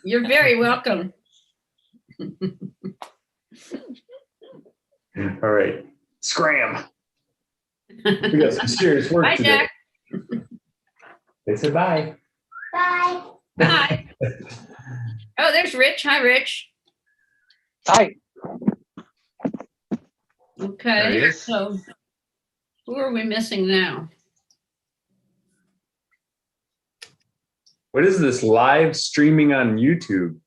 You're very welcome. All right, scram. We got some serious work Bye, today. Jack. They said bye. Bye. Bye. Oh, there's Rich. Hi, Rich. Hi. There he Okay, is. so who are we missing now? What is this live streaming on YouTube?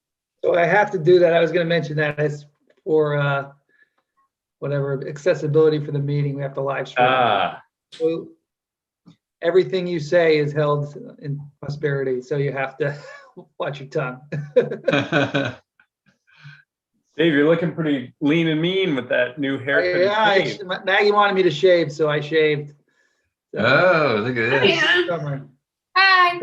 So I have to do that. I was going to mention that as for whatever accessibility for the meeting, we have to live stream. Ah, So everything you say is held in prosperity, so you have to watch your tongue. Dave, you're looking pretty lean and mean with that new haircut. Yeah, Maggie wanted me to shave, so I shaved. So, Oh, look at Oh, this. yeah. summer. Hi.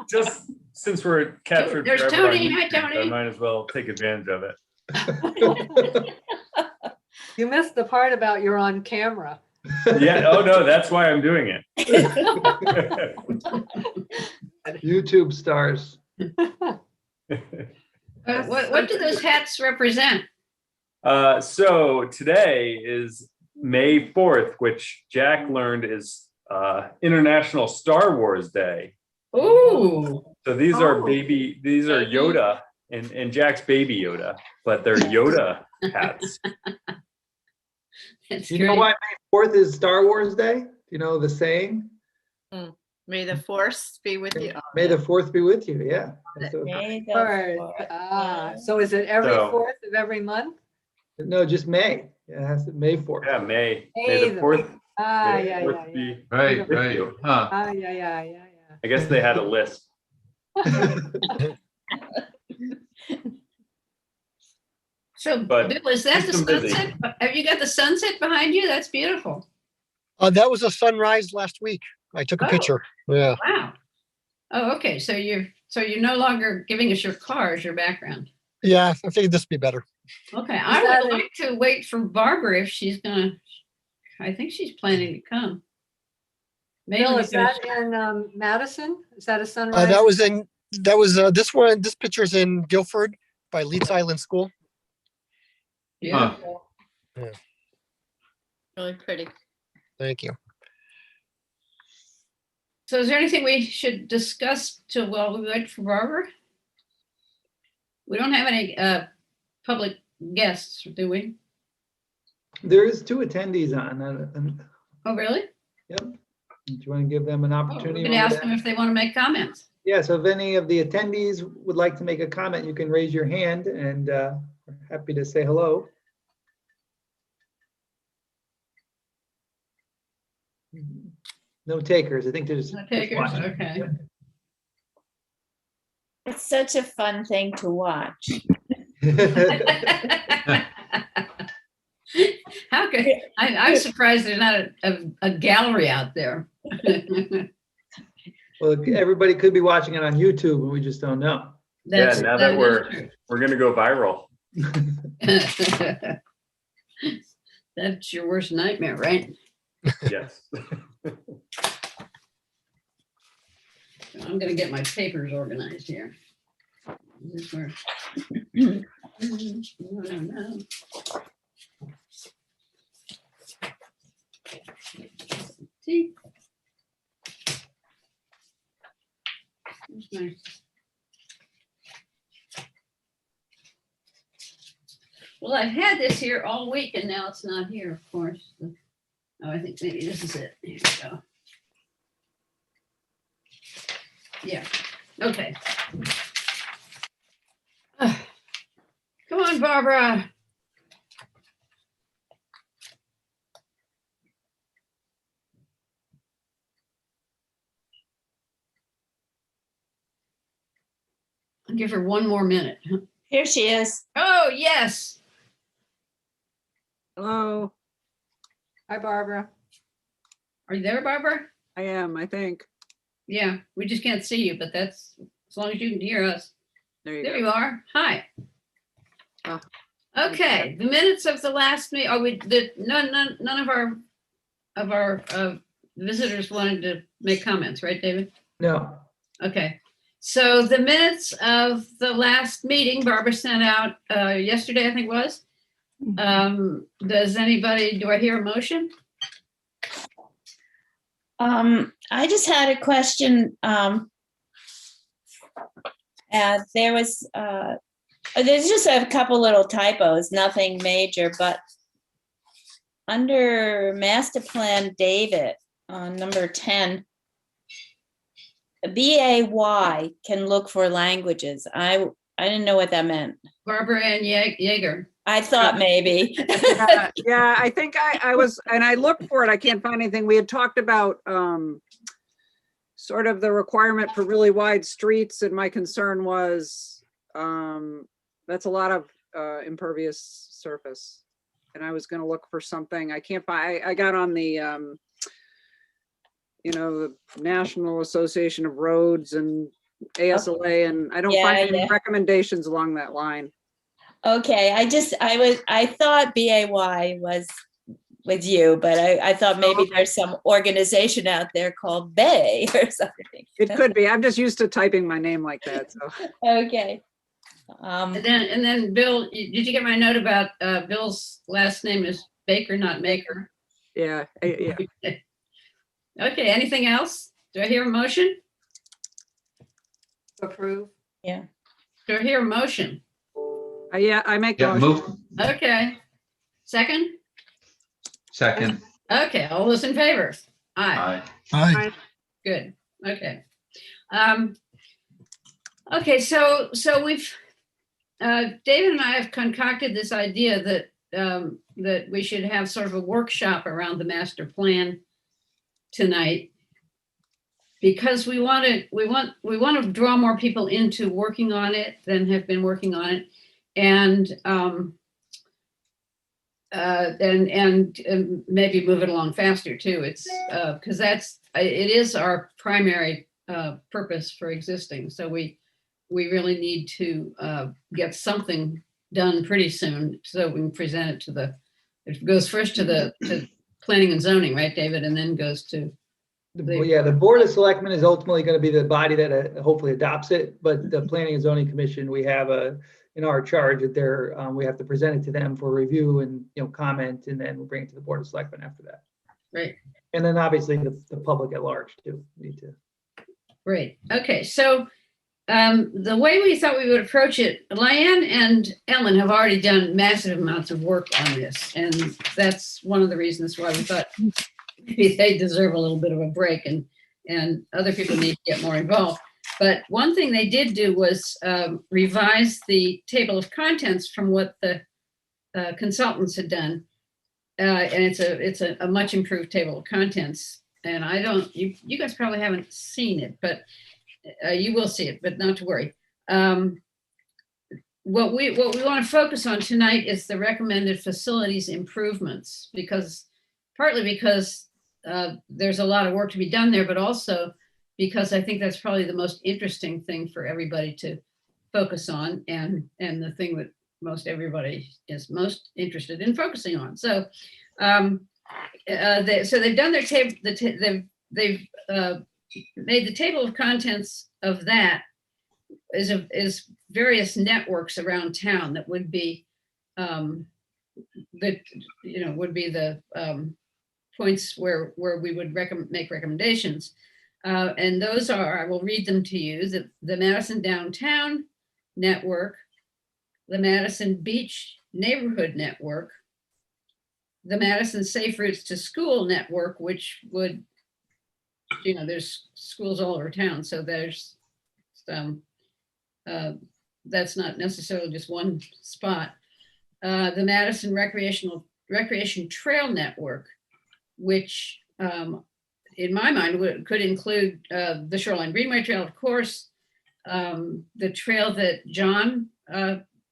Just since we're captured There's forever on Tony. Hi, YouTube, Tony. I might as well take advantage of it. You missed the part about you're on camera. Yeah, oh no, that's why I'm doing it. YouTube stars. What do those hats represent? So today is May 4th, which Jack learned is International Star Wars Day. Ooh. So these are Oh. these are Yoda and Jack's baby Yoda, but they're Yoda hats. That's You know great. why May 4th is Star Wars Day? Do you know the saying? May the force be with you. May the 4th be with you. Yeah. That's what- May the First. fourth. So is it every So- 4th of every month? No, just May. Yeah, it has to May 4th. Yeah, May May the the 4th. Ah, May the yeah, 4th yeah, yeah. be Right, with right. you. Huh. Ah, yeah. I guess they had a list. So, But Bill, is that the keeps them busy. sunset? Have you got the sunset behind you? That's beautiful. That was a sunrise last week. I took a Oh. picture. Yeah. Wow. Oh, okay. So you're no longer giving us your car as your background. Yeah, I figured this would be better. Okay, I that would a- like to wait for Barbara if she's gonna. I think she's planning to come. Bill, Mainly is that because- in Madison? Is that a sunrise? That was this picture's in Guilford by Leeds Island School. Yeah. Really pretty. Thank you. So is there anything we should discuss while we wait for Barbara? We don't have any public guests, do we? There is 2 attendees on. Oh, really? Yep. Do you want to give them an Oh, we opportunity? can on ask that? them if they want to make comments. Yeah, so if any of the attendees would like to make a comment, you can raise your hand and we're happy to say hello. No takers. I think there's. No takers, just one. okay. It's such a fun thing to watch. How could, I'm surprised there's not a gallery out there. Well, everybody could be watching it on YouTube and we just don't know. That's- now that is we're- true. We're gonna go viral. That's your worst nightmare, right? Yes. I'm gonna get my papers organized here. This is where- No. See? Here's my- Well, I've had this here all week and now it's not here, of course. Oh, I think maybe this is it. Here we go. Yeah, okay. Come on, Barbara. I'll give her one more minute. Here she is. Oh, yes. Hello, Hi, Barbara. Are you there, Barbara? I am, I think. Yeah, we just can't see you, but that's, as long as you can hear us. There you There go. you are. Hi. Oh, Okay, the minutes of the last meeting, none of our visitors wanted to make comments, right, David? No. Okay, So the minutes of the last meeting, Barbara sent out yesterday, I think it was. Does anybody, do I hear a motion? I just had a question. There's just a couple little typos, nothing major, but under Master Plan David on number 10, BAY can look for languages. I didn't know what that meant. Barbara Ann Yeager. I thought maybe. Yeah, I think I was, and I looked for it. I can't find anything. We had talked about sort of the requirement for really wide streets, and my concern was that's a lot of impervious surface. And I was going to look for something. I can't find. I got on the the National Association of Roads and ASLA, and I don't find any recommendations along that line. Okay, I thought BAY was with you, but I thought maybe there's some organization out there called Bay or something. It could be. I'm just used to typing my name like that. So Okay. And then Bill, did you get my note about Bill's last name is Baker, not Maker? yeah. Okay, anything else? Do I hear a motion? Approve. Yeah. Do I hear a motion? Yeah, I make Yeah, motion. move. Okay. Second? Second. Okay, all those in favor? Aye. Aye. Aye. Good, okay. Okay, so we've, David and I have concocted this idea that that we should have sort of a workshop around the master plan tonight, because we want to draw more people into working on it than have been working on it, and maybe move it along faster too. It's because it is our primary purpose for existing. So we really need to get something done pretty soon so we can present it to it goes first to planning and zoning, right, David, and then goes to The Board of Selectmen is ultimately going to be the body that hopefully adopts it, but the Planning and Zoning Commission, we have in our charge that we have to present it to them for review and, comment, and then we'll bring it to the Board of Selectmen after that. right. And then obviously the public at large too need to. Great. Okay, so the way we thought we would approach it, Lyanne and Ellen have already done massive amounts of work on this, and that's one of the reasons why we thought maybe they deserve a little bit of a break, and other people need to get more involved. But one thing they did do was revise the table of contents from what the consultants had done, and it's a much improved table of contents. And you guys probably haven't seen it, but you will see it, but not to worry. What we want to focus on tonight is the recommended facilities improvements, partly because there's a lot of work to be done there, but also because I think that's probably the most interesting thing for everybody to focus on, and the thing that most everybody is most interested in focusing on. So they've done their table. They've made the table of contents of that is various networks around town that would be the points where we would make recommendations, and those are, I will read them to you: the Madison Downtown Network, the Madison Beach Neighborhood Network, the Madison Safe Routes to School Network, which would, there's schools all over town, so there's that's not necessarily just one spot. The Madison Recreation Trail Network, which in my mind could include the Shoreline Greenway Trail, of course, the trail that John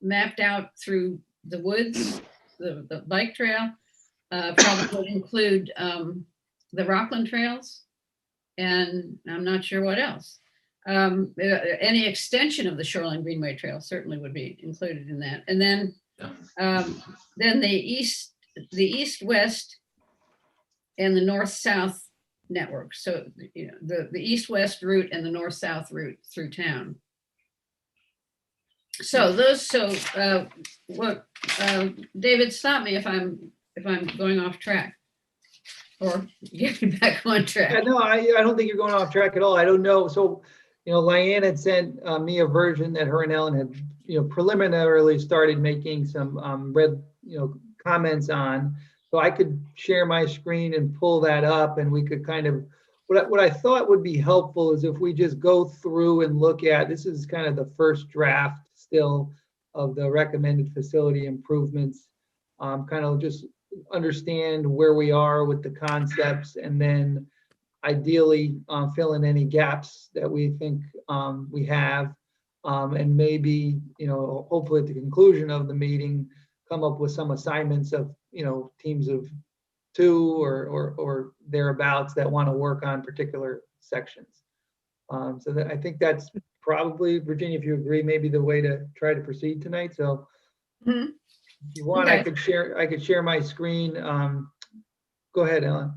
mapped out through the woods, the bike trail, probably would include the Rockland trails, and I'm not sure what else. Any extension of the Shoreline Greenway Trail certainly would be included in that. And then the east-west and the north-south networks. So, you know, the east-west route and the north-south route through town. So David, stop me if I'm going off track, or get me back on Yeah, track. no, I don't think you're going off track at all. I don't know. So, you know, Lyanne had sent me a version that her and Ellen had, you know, preliminarily started making some comments on. So I could share my screen and pull that up, and we could kind of, what I thought would be helpful is if we just go through and look at, this is kind of the first draft still of the recommended facility improvements. Kind of just understand where we are with the concepts, and then ideally fill in any gaps that we think we have. And maybe, you know, hopefully at the conclusion of the meeting, come up with some assignments of, you know, teams of 2 or thereabouts that want to work on particular sections. So that, I think that's probably, Virginia, if you agree, maybe the way to try to proceed tonight. So Mhm. if you want, I Okay. could share my screen. Go ahead, Ellen.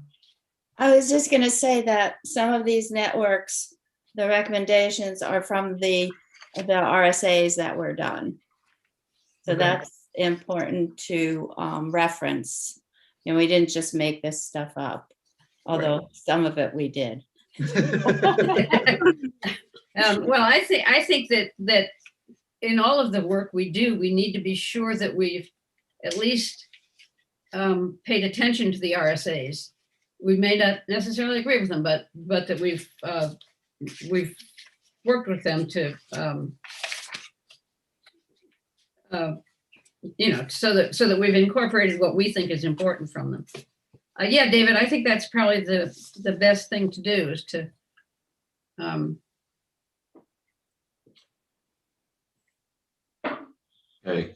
I was just gonna say that some of these networks, the recommendations are from the RSAs that were done. So Okay. that's important to reference. And we didn't just make this stuff up, although some of it we did. Well, I think that in all of the work we do, we need to be sure that we've at least paid attention to the RSAs. We may not necessarily agree with them, but that we've worked with them to you know, so that we've incorporated what we think is important from them. Yeah, David, I think that's probably the best thing to do, is to Okay.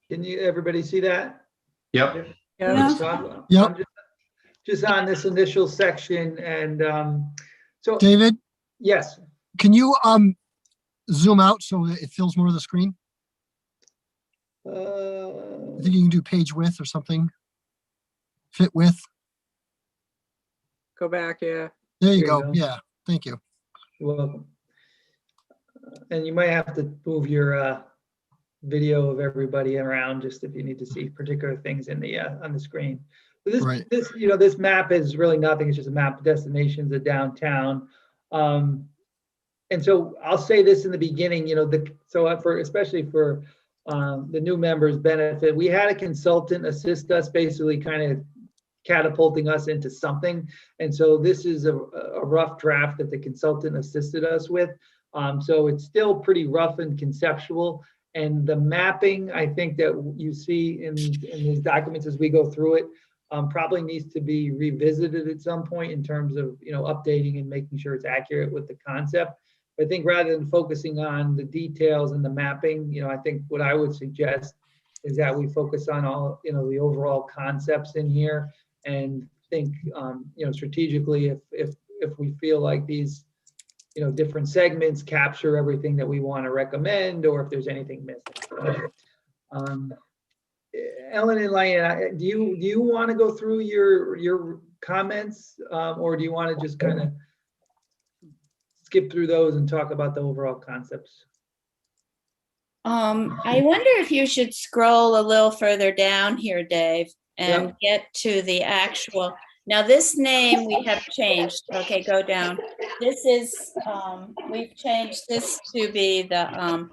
Can you, everybody see that? Yep. Yeah. So I'm Yep. just on this initial section, and so, David, yes. can you zoom out so that it fills more of the screen? I think you can do page width or something. Fit width. Go back, yeah. There you Here you go. go. Yeah, thank you. You're welcome. And you might have to move your video of everybody around, just if you need to see particular things in the on the screen. But Right. you know, this map is really nothing. It's just a map of destinations of downtown. And so I'll say this in the beginning, you know, especially for the new members' benefit, we had a consultant assist us, basically kind of catapulting us into something. And so this is a rough draft that the consultant assisted us with. So it's still pretty rough and conceptual. And the mapping, I think that you see in these documents as we go through it, probably needs to be revisited at some point in terms of, you know, updating and making sure it's accurate with the concept. But I think rather than focusing on the details and the mapping, you know, I think what I would suggest is that we focus on all, you know, the overall concepts in here, and think, you know, strategically, if we feel like these, you know, different segments capture everything that we want to recommend, or if there's anything missing. Ellen and Lyanne, do you want to go through your comments, or do you want to just kind of skip through those and talk about the overall concepts? I wonder if you should scroll a little further down here, Dave, and get to the actual. Now this name we have changed. Okay, go down. This is, we've changed this to be the,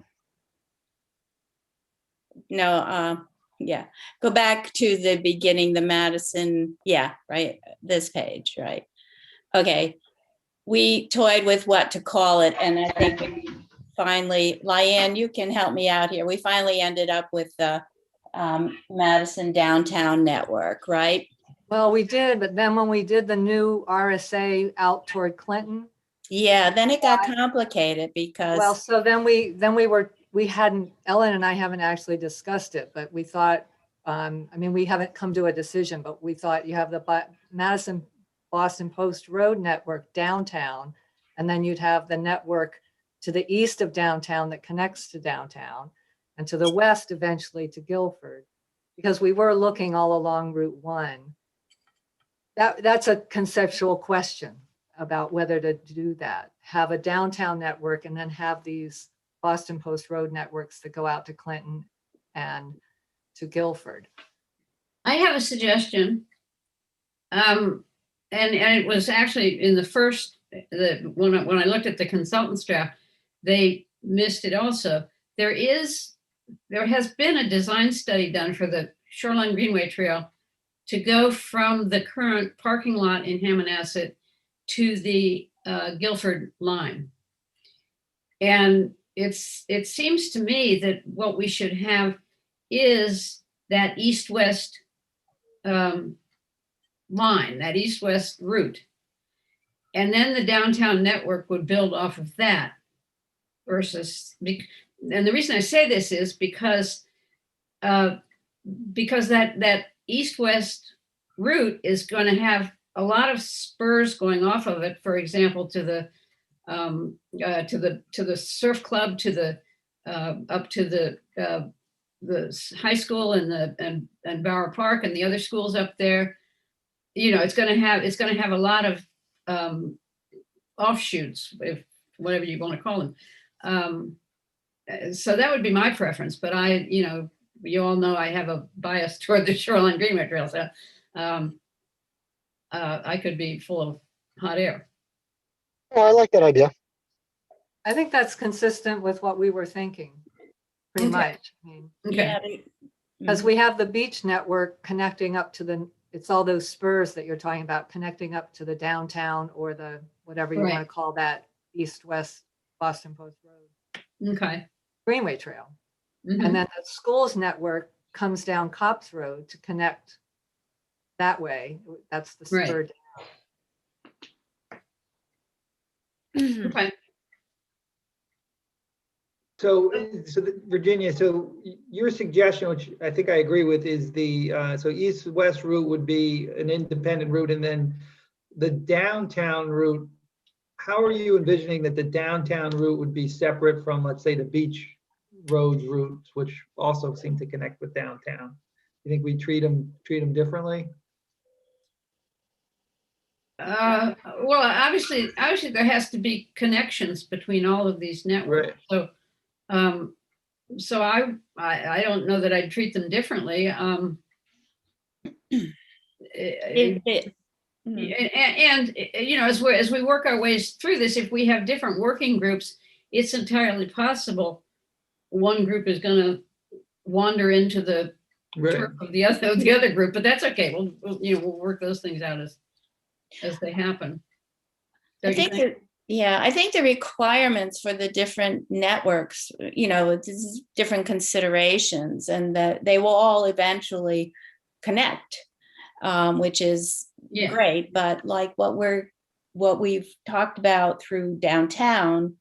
yeah, go back to the beginning, the Madison, yeah, right, this page, right? Okay, we toyed with what to call it, and I think we finally, Lyanne, you can help me out here. We finally ended up with the Madison Downtown Network, right? Well, we did, but then when we did the new RSA out toward Clinton, Yeah, then it got complicated because. well, so then we hadn't, Ellen and I haven't actually discussed it, but we thought, I mean, we haven't come to a decision, but we thought you have the Madison Boston Post Road network downtown, and then you'd have the network to the east of downtown that connects to downtown, and to the west eventually to Guilford, because we were looking all along Route 1. that's a conceptual question about whether to do that. Have a downtown network and then have these Boston Post Road networks that go out to Clinton and to Guilford. I have a suggestion. And it was actually in the first, when I looked at the consultant's draft, they missed it also. There has been a design study done for the Shoreline Greenway Trail to go from the current parking lot in Hammonasset to the Guilford line. And it seems to me that what we should have is that east-west line, that east-west route. And then the downtown network would build off of that versus, and the reason I say this is because that east-west route is going to have a lot of spurs going off of it. For example, to the surf club, to the up to the high school and Bower Park and the other schools up there. You know, it's going to have a lot of offshoots, if whatever you want to call them. So that would be my preference. But you all know I have a bias toward the Shoreline Greenway Trail, so I could be full of hot air. Oh, I like that idea. I think that's consistent with what we were thinking, pretty Okay. much. I mean, Okay. Yeah, because we have the beach network connecting up to it's all those spurs that you're talking about, connecting up to the downtown or the, whatever you want to Right. call that, east-west Boston Post Road Okay. Greenway Trail. Mhm. And then the schools network comes down Cops Road to connect that way. That's the Right. spur. Okay. So Virginia, so your suggestion, which I think I agree with, is so east-west route would be an independent route, and then the downtown route, how are you envisioning that the downtown route would be separate from, let's say, the beach roads routes, which also seem to connect with downtown? You think we treat them differently? Well, obviously there has to be connections between all of these networks. Right. So I don't know that I'd treat them differently. And as we work our ways through this, if we have different working groups, it's entirely possible one group is going to wander into the Right. turf of the other group, but that's okay. We'll work those things out as they happen. I think the requirements for the different networks, different considerations, and that they will all eventually connect, which is great. But like what we've talked about through downtown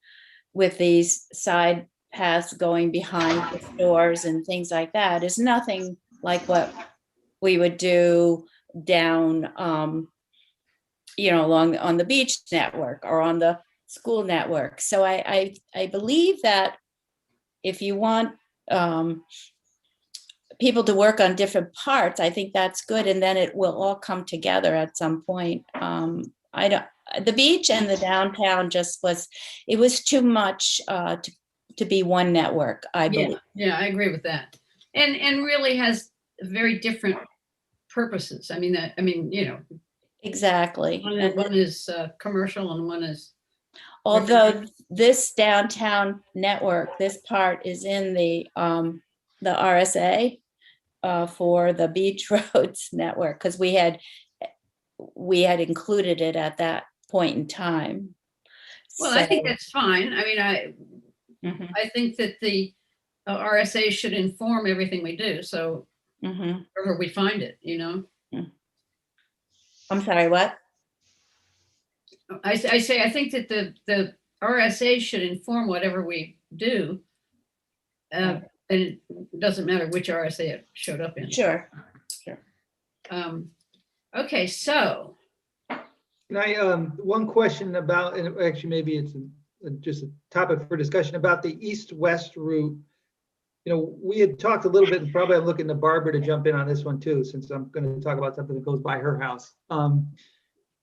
with these side paths going behind the stores and things like that is nothing like what we would do down along on the beach network or on the school network. So I believe that if you want people to work on different parts, I think that's good, and then it will all come together at some point. The beach and the downtown it was too much to be one network, I believe. Yeah, I agree with that, and really has very different purposes. Exactly. One is commercial and one is. Although this downtown network, this part is in the RSA for the beach roads network, because we had included it at that point in time. Well, I think that's fine. I think that the RSA should inform everything we do. So wherever we find it, I'm sorry, what? I think that the RSA should inform whatever we do. And it doesn't matter which RSA it showed up in. Sure. Okay, so. Can I, one question about, and actually maybe it's just a topic for discussion about the east-west route. we had talked a little bit, and probably I'm looking to Barbara to jump in on this one too, since I'm going to talk about something that goes by her house.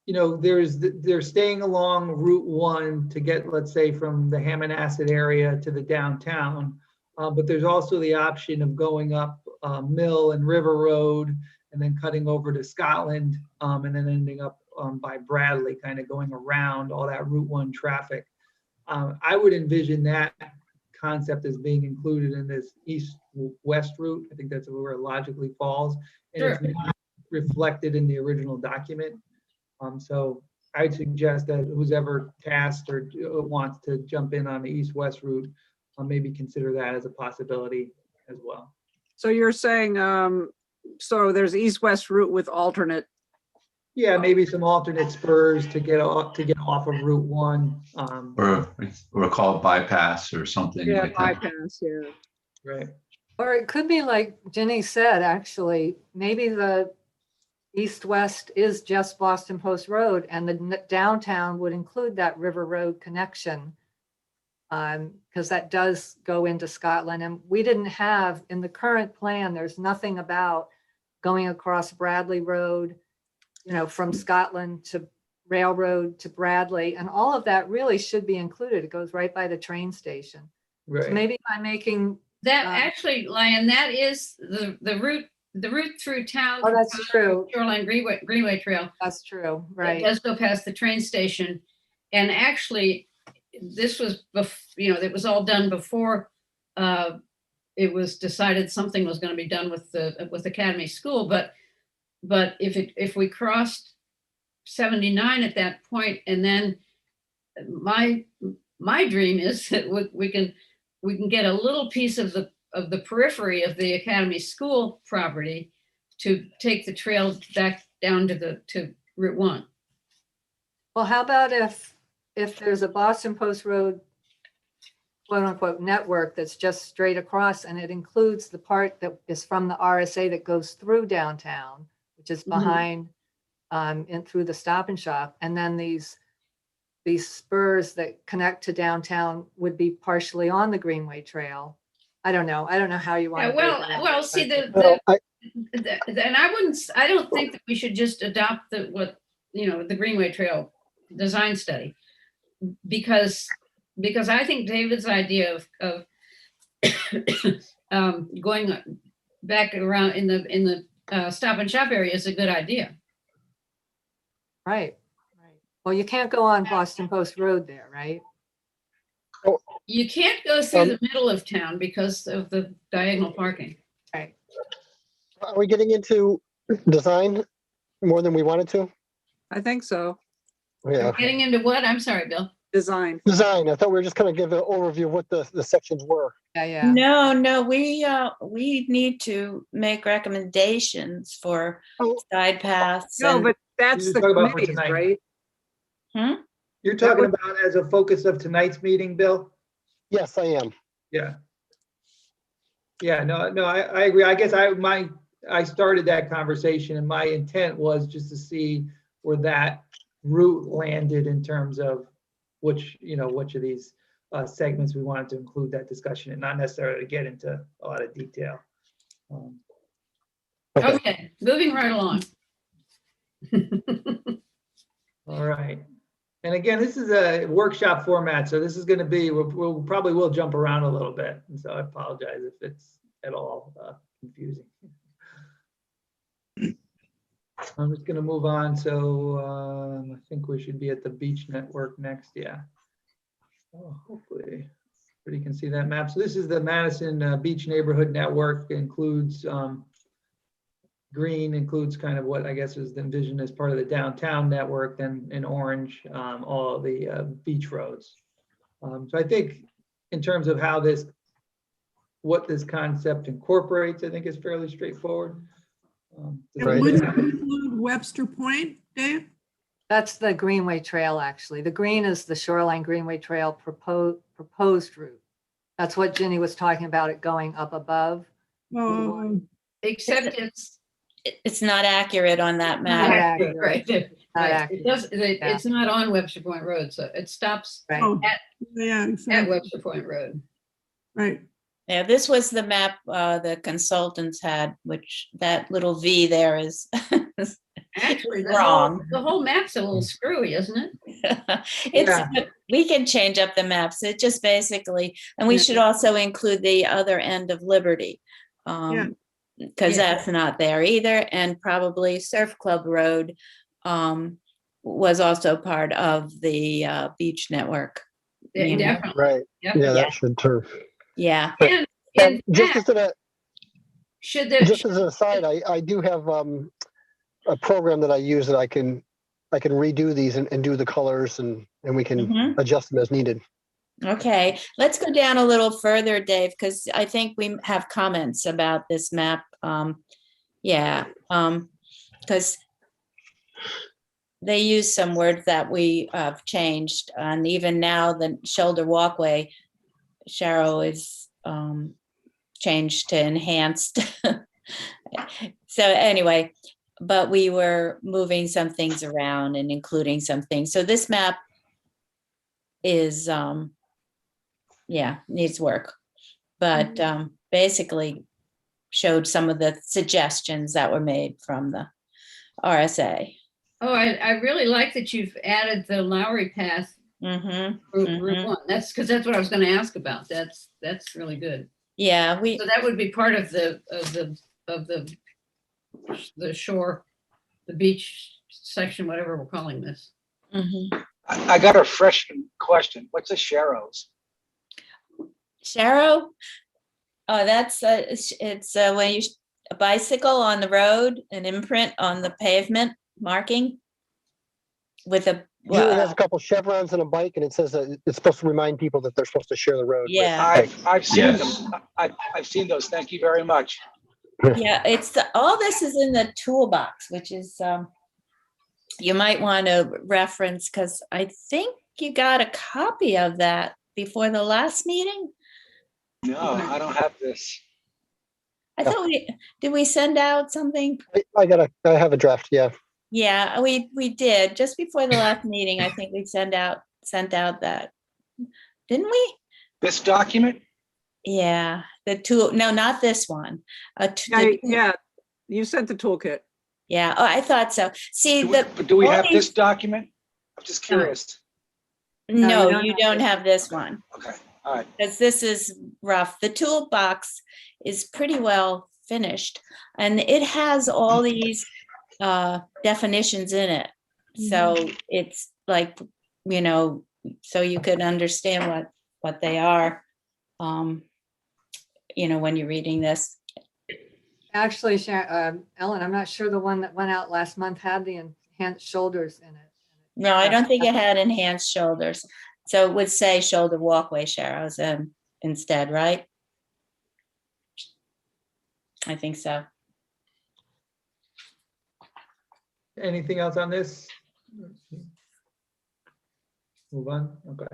They're staying along Route 1 to get, let's say, from the Hammonasset area to the downtown. But there's also the option of going up Mill and River Road and then cutting over to Scotland and then ending up by Bradley, kind of going around all that Route 1 traffic. I would envision that concept as being included in this east-west route. I think that's where it logically falls. And Sure. it's not reflected in the original document. So I'd suggest that who's ever tasked or wants to jump in on the east-west route, maybe consider that as a possibility as well. So you're saying, so there's east-west route with alternate. Yeah, maybe some alternate spurs to get off of Route 1. Or call it bypass or something Yeah, like that. bypass, yeah. Right. Or it could be like Jenny said, actually, maybe the east-west is just Boston Post Road and the downtown would include that River Road connection. Because that does go into Scotland, and we didn't have in the current plan, there's nothing about going across Bradley Road, from Scotland to Railroad to Bradley, and all of that really should be included. It goes right by the train station. Right. So maybe by making That actually, Lion, that is the route through town. Oh, that's true. Shoreline Greenway Trail. That's true, It right? does go past the train station. And actually, this was, it was all done before it was decided something was going to be done with Academy School. But if we crossed 79 at that point, and then my dream is that we can get a little piece of the periphery of the Academy School property to take the trail back down to Route 1. Well, how about if there's a Boston Post Road, quote unquote, network that's just straight across, and it includes the part that is from the RSA that goes through downtown, which is behind and through the Stop and Shop, and then these spurs that connect to downtown would be partially on the Greenway Trail. I don't know how you want Yeah, to. well, see and I don't think that we should just adopt the Greenway Trail design study, because I think David's idea of going back around in the Stop and Shop area is a good idea. Right. Well, you can't go on Boston Post Road there, right? You can't go through the middle of town because of the diagonal parking. Right. Are we getting into design more than we wanted to? I think so. Yeah. Getting into what? I'm sorry, Bill. Design. Design. I thought we were just going to give an overview of what the sections were. Yeah. No, we need to make recommendations for side paths. No, but that's You're the talking about for committees, tonight. right? You're talking about as a focus of tonight's meeting, Bill? Yes, I am. Yeah. Yeah, no, I agree. I guess I started that conversation, and my intent was just to see where that route landed in terms of which of these segments we wanted to include that discussion, and not necessarily get into a lot of detail. Okay, moving right along. All right. And again, this is a workshop format, so this is going to be, we'll probably will jump around a little bit. And so I apologize if it's at all confusing. I'm just going to move on. So I think we should be at the beach network next. Yeah. Oh, hopefully everybody can see that map. So this is the Madison Beach Neighborhood Network. It includes green, includes kind of what I guess is envisioned as part of the downtown network, then in orange, all the beach roads. So I think in terms of what this concept incorporates, I think is fairly straightforward. Right. Would you include Webster Point, Dave? That's the Greenway Trail, actually. The green is the Shoreline Greenway Trail proposed route. That's what Ginny was talking about, it going up above. Except It's not accurate on that map. Not accurate. right. Not Right. accurate. It's not on Webster Point Road, so it stops Right. Oh, at yeah, exactly. Webster Point Road. Right. Yeah, this was the map the consultants had, which that little V there is Actually, wrong. the whole map's a little screwy, isn't it? It's, we can change up the maps. It just basically, and we Yeah. should also include the other end of Liberty. Yeah. Because Yeah. that's not there either. And probably Surf Club Road was also part of the beach network. Yeah, you know? definitely. Right. Definitely. Yeah, Yeah. that should too. Yeah. And in Just fact, as an, should there, just as an aside, I do have a program that I use that I can redo these and do the colors and we can Mhm. adjust them as needed. Okay, let's go down a little further, Dave, because I think we have comments about this map. Yeah, because they use some words that we have changed, and even now the shoulder walkway, Cheryl is changed to enhanced. So anyway, but we were moving some things around and including some things. So this map is yeah, needs work, but basically showed some of the suggestions that were made from the RSA. oh, I really like that you've added the Lowry Path Mm-hmm. Route 1. That's because that's what I was going to ask about. That's really good. Yeah, So that would be part of the shore, the beach section, whatever we're calling this. mhm. I got a fresh question. What's a Sharrows? Sharrow. Oh, that's it's when you a bicycle on the road, an imprint on the pavement marking with a Usually it has a couple chevrons and a bike, and it says that it's supposed to remind people that they're supposed to share the road. with Yeah. bikes. I've seen Yes. them. I've seen those. Thank you very much. Yeah, it's all this is in the toolbox, which is you might want to reference because I think you got a copy of that before the last meeting. No, I don't have this. I thought did we send out something? I have a draft. Yeah. Yeah, we did just before the last meeting. I think we sent out that, didn't we? This document? Yeah, the tool. No, not this one. Yeah, you sent the toolkit. Yeah. Oh, I thought so. See, Do we have only- this document? I'm just curious. No, you you don't have don't have this one. Okay, all right. Because this is rough. The toolbox is pretty well finished, and it has all these definitions in it. So it's like, so you could understand what they are, when you're reading this. Actually, Ellen, I'm not sure the one that went out last month had the enhanced shoulders in it. No, I don't think it had enhanced shoulders. So it would say shoulder walkway sharrows instead, right? I think so. Anything else on this? Move on, okay.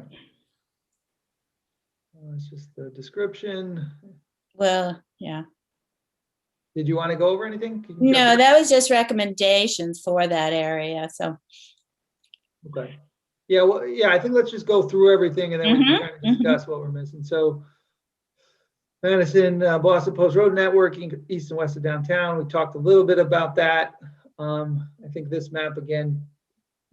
It's just the description. Well, yeah. Did you want to go over anything? Can you No, jump that was just recommendations for that area. So, in? Okay. Yeah, well, yeah, I think let's just go through everything and then we can kind of Mhm, discuss what we're missing. So Madison, Boston Post Road Network, east and west of downtown. We talked a little bit about that. I think this map, again,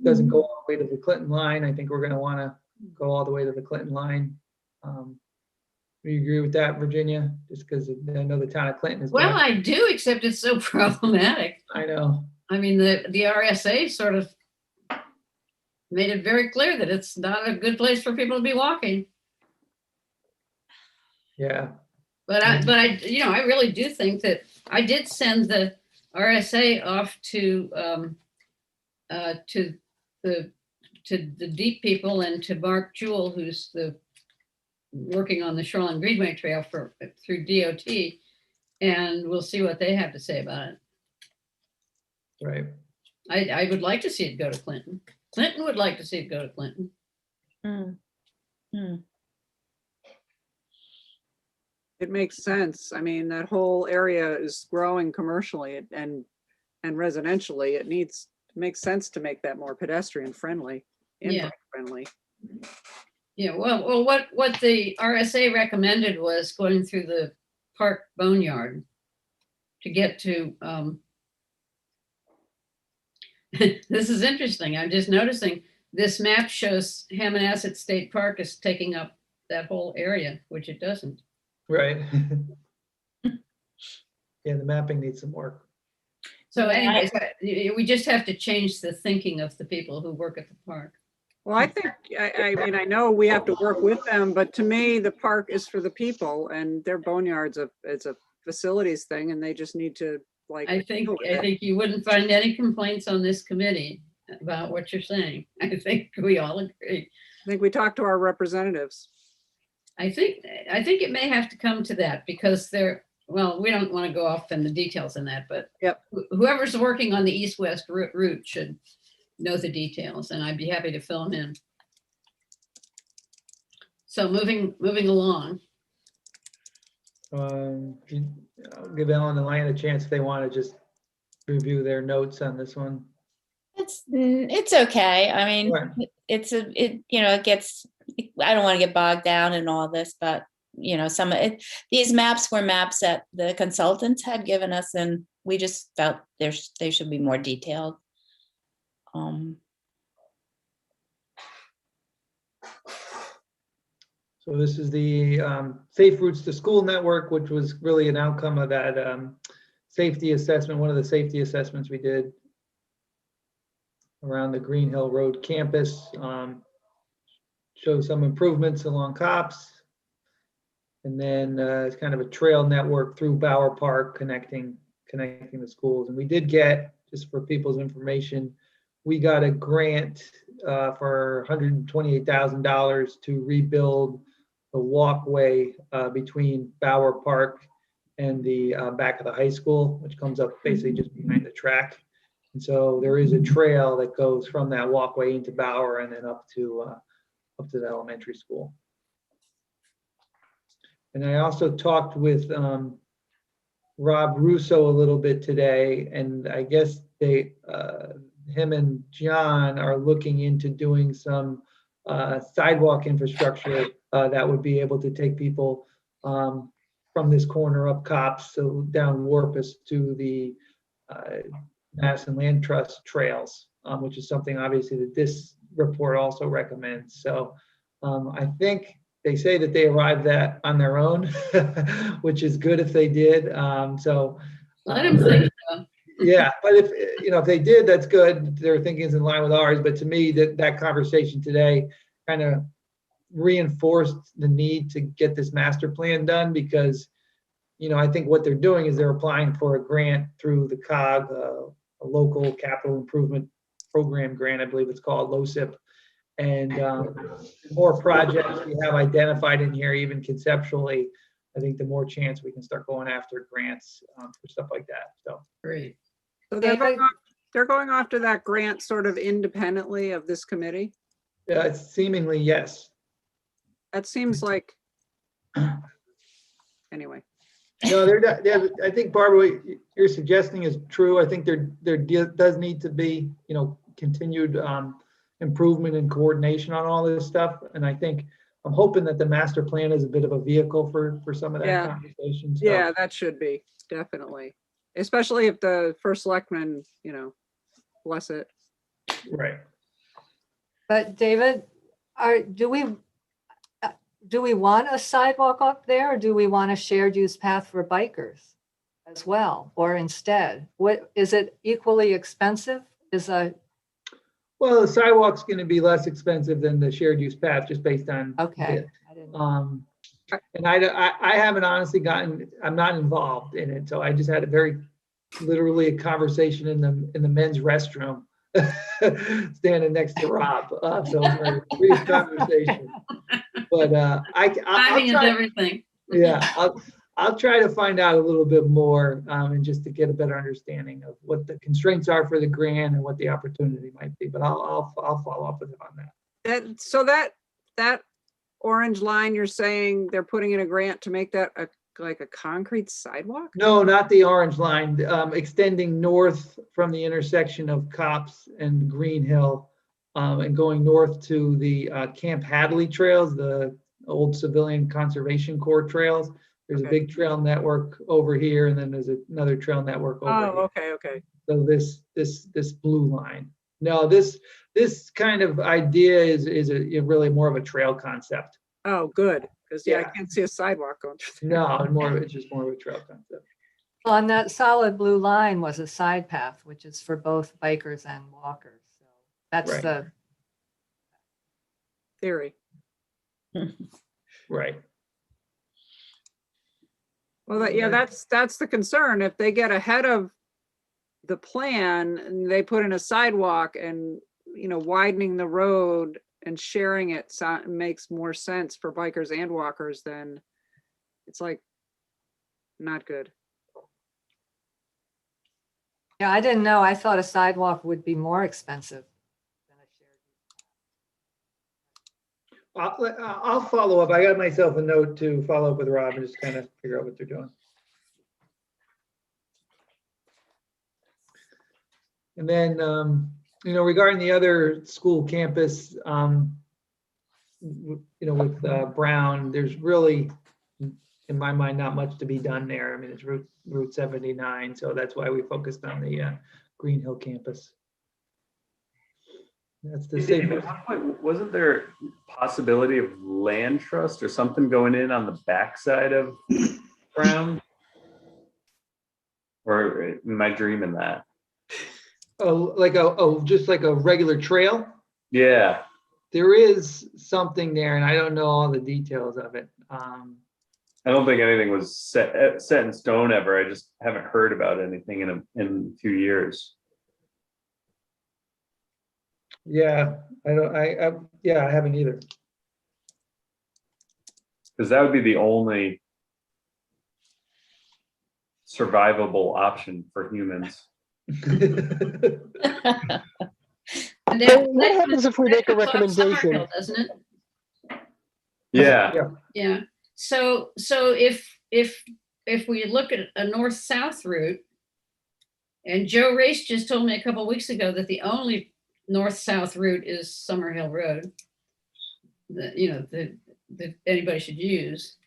doesn't go all the way to the Clinton line. I think we're going to want to go all the way to the Clinton line. Do you agree with that, Virginia? Just because I know the town of Clinton is. Well, I do, except it's so problematic. I know. I mean, the RSA sort of made it very clear that it's not a good place for people to be walking. Yeah. But I I really do think that I did send the RSA off to the deep people and to Mark Jewell, who's working on the Shoreline Greenway Trail through DOT, and we'll see what they have to say about it. Right. I would like to see it go to Clinton. Clinton would like to see it go to Clinton. It makes sense. I mean, that whole area is growing commercially and residentially. It makes sense to make that more pedestrian friendly, Yeah. invite friendly. Yeah, well, what the RSA recommended was going through the park boneyard to get to, this is interesting. I'm just noticing this map shows Hammonasset State Park is taking up that whole area, which it doesn't. Right. Yeah, the mapping needs some work. So Yeah, anyways, we just have to change the thinking of the people who work at the park. Well, I think, I mean, I know we have to work with them, but to me, the park is for the people and their boneyard's it's a facilities thing and they just need to like. I think deal with it. you wouldn't find any complaints on this committee about what you're saying. I think we all agree. I think we talked to our representatives. I think it may have to come to that because well, we don't want to go off in the details in that, but Yep. Whoever's working on the east-west route should know the details, and I'd be happy to fill them in. So moving along. I'll give Ellen and Lane a chance if they want to just review their notes on this one. It's okay. I mean, Right. it gets, I don't want to get bogged down in all this, but these maps were maps that the consultants had given us and we just felt they should be more detailed. So this is the Safe Routes to School Network, which was really an outcome of that safety assessment, one of the safety assessments we did around the Green Hill Road campus. Show some improvements along Cops. And then it's kind of a trail network through Bower Park connecting the schools. And we did get, just for people's information, we got a grant for $128,000 to rebuild the walkway between Bower Park and the back of the high school, which comes up basically just behind the track. And so there is a trail that goes from that walkway into Bower and then up to the elementary school. And I also talked with Rob Russo a little bit today, and I guess him and John are looking into doing some sidewalk infrastructure that would be able to take people from this corner up Cops, so down Warpus to the Madison Land Trust trails, which is something obviously that this report also recommends. So I think they say that they arrived at on their own, which is good if they did. So Let them think so. yeah, but if they did, that's good. Their thinking is in line with ours. But to me, that conversation today kind of reinforced the need to get this master plan done because, I think what they're doing is they're applying for a grant through the COG, a local capital improvement program grant, I believe it's called, LOCIP. And the more projects we have identified in here, even conceptually, I think the more chance we can start going after grants for stuff like that. So Great. So they're going after that grant sort of independently of this committee. yeah, it's seemingly yes. That seems like, anyway. No, I think Barbara, what you're suggesting is true. I think there does need to be, continued improvement and coordination on all this stuff. And I think I'm hoping that the master plan is a bit of a vehicle for some of that conversation. So. Yeah, that should be, definitely. Especially if the first selectman, bless it. Right. But David, do we want a sidewalk up there or do we want a shared use path for bikers as well? Or instead, what is it equally expensive? Well, the sidewalk's going to be less expensive than the shared use path just based on. Okay. It. And I haven't honestly I'm not involved in it. So I just had literally a conversation in the men's restroom standing next to Rob. So it was a very brief conversation. But Timing is everything. Yeah, I'll try to find out a little bit more and just to get a better understanding of what the constraints are for the grant and what the opportunity might be. But I'll follow up with him on that. So that orange line, you're saying they're putting in a grant to make that like a concrete sidewalk? No, not the orange line. Extending north from the intersection of Cops and Green Hill and going north to the Camp Hadley trails, the old civilian conservation corps trails. There's a Okay. big trail network over here, and then there's another trail network over Oh, here. okay, okay. So this blue line. No, this kind of idea is really more of a trail concept. Oh, good, because yeah, I Yeah. can't see a sidewalk going through there. No, it's just more of a trail concept. On that solid blue line was a side path, which is for both bikers and walkers. So that's Right. the, Theory. Right. Well, yeah, that's the concern. If they get ahead of the plan and they put in a sidewalk and, widening the road and sharing it makes more sense for bikers and walkers, then it's like not good. yeah, I didn't know. I thought a sidewalk would be more expensive than a shared. I'll follow up. I got myself a note to follow up with Rob and just kind of figure out what they're doing. And then, regarding the other school campus, with Brown, there's really, in my mind, not much to be done there. I mean, it's Route 79, so that's why we focused on the Green Hill campus. That's the Dave, safest. at one point, wasn't there possibility of land trust or something going in on the backside of Brown? Or am I dreaming that? Oh, just like a regular trail? Yeah. There is something there, and I don't know all the details of it. I don't think anything was set in stone ever. I just haven't heard about anything in a few years. Yeah, I haven't either. Because that would be the only survivable option for humans. And What happens if we make a that comes off recommendation? Summerhill, doesn't it? Yeah. Yeah. So if we look at a north-south route, and Joe Race just told me a couple of weeks ago that the only north-south route is Summerhill Road, that anybody should use.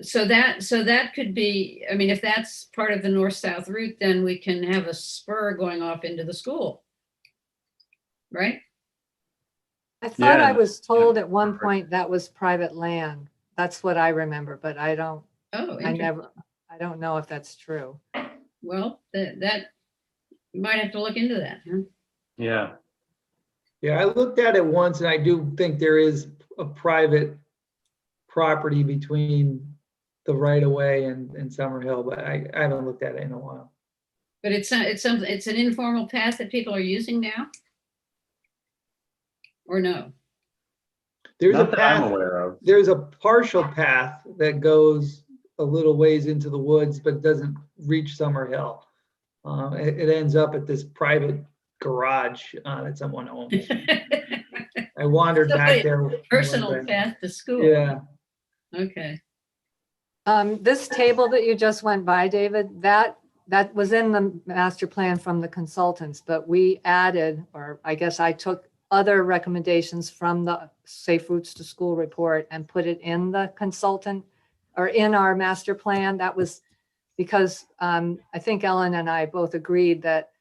So that could be, I mean, if that's part of the north-south route, then we can have a spur going off into the school. Right? I thought Yeah. I was told at one point that was private land. That's what I remember, but I don't know if that's true. Well, that you might have to look into that. Huh? Yeah. Yeah, I looked at it once, and I do think there is a private property between the right of way and Summerhill, but I haven't looked at it in a while. But it's an informal path that people are using now, or no? There's Not a that I'm path. aware of. There's a partial path that goes a little ways into the woods, but doesn't reach Summerhill. It ends up at this private garage that someone owns. I wandered back there. Personal path to school. Yeah. Okay. This table that you just went by, David, that was in the master plan from the consultants, but we added, or I guess I took other recommendations from the Safe Routes to School report and put it in the consultant or in our master plan. That was because I think Ellen and I both agreed that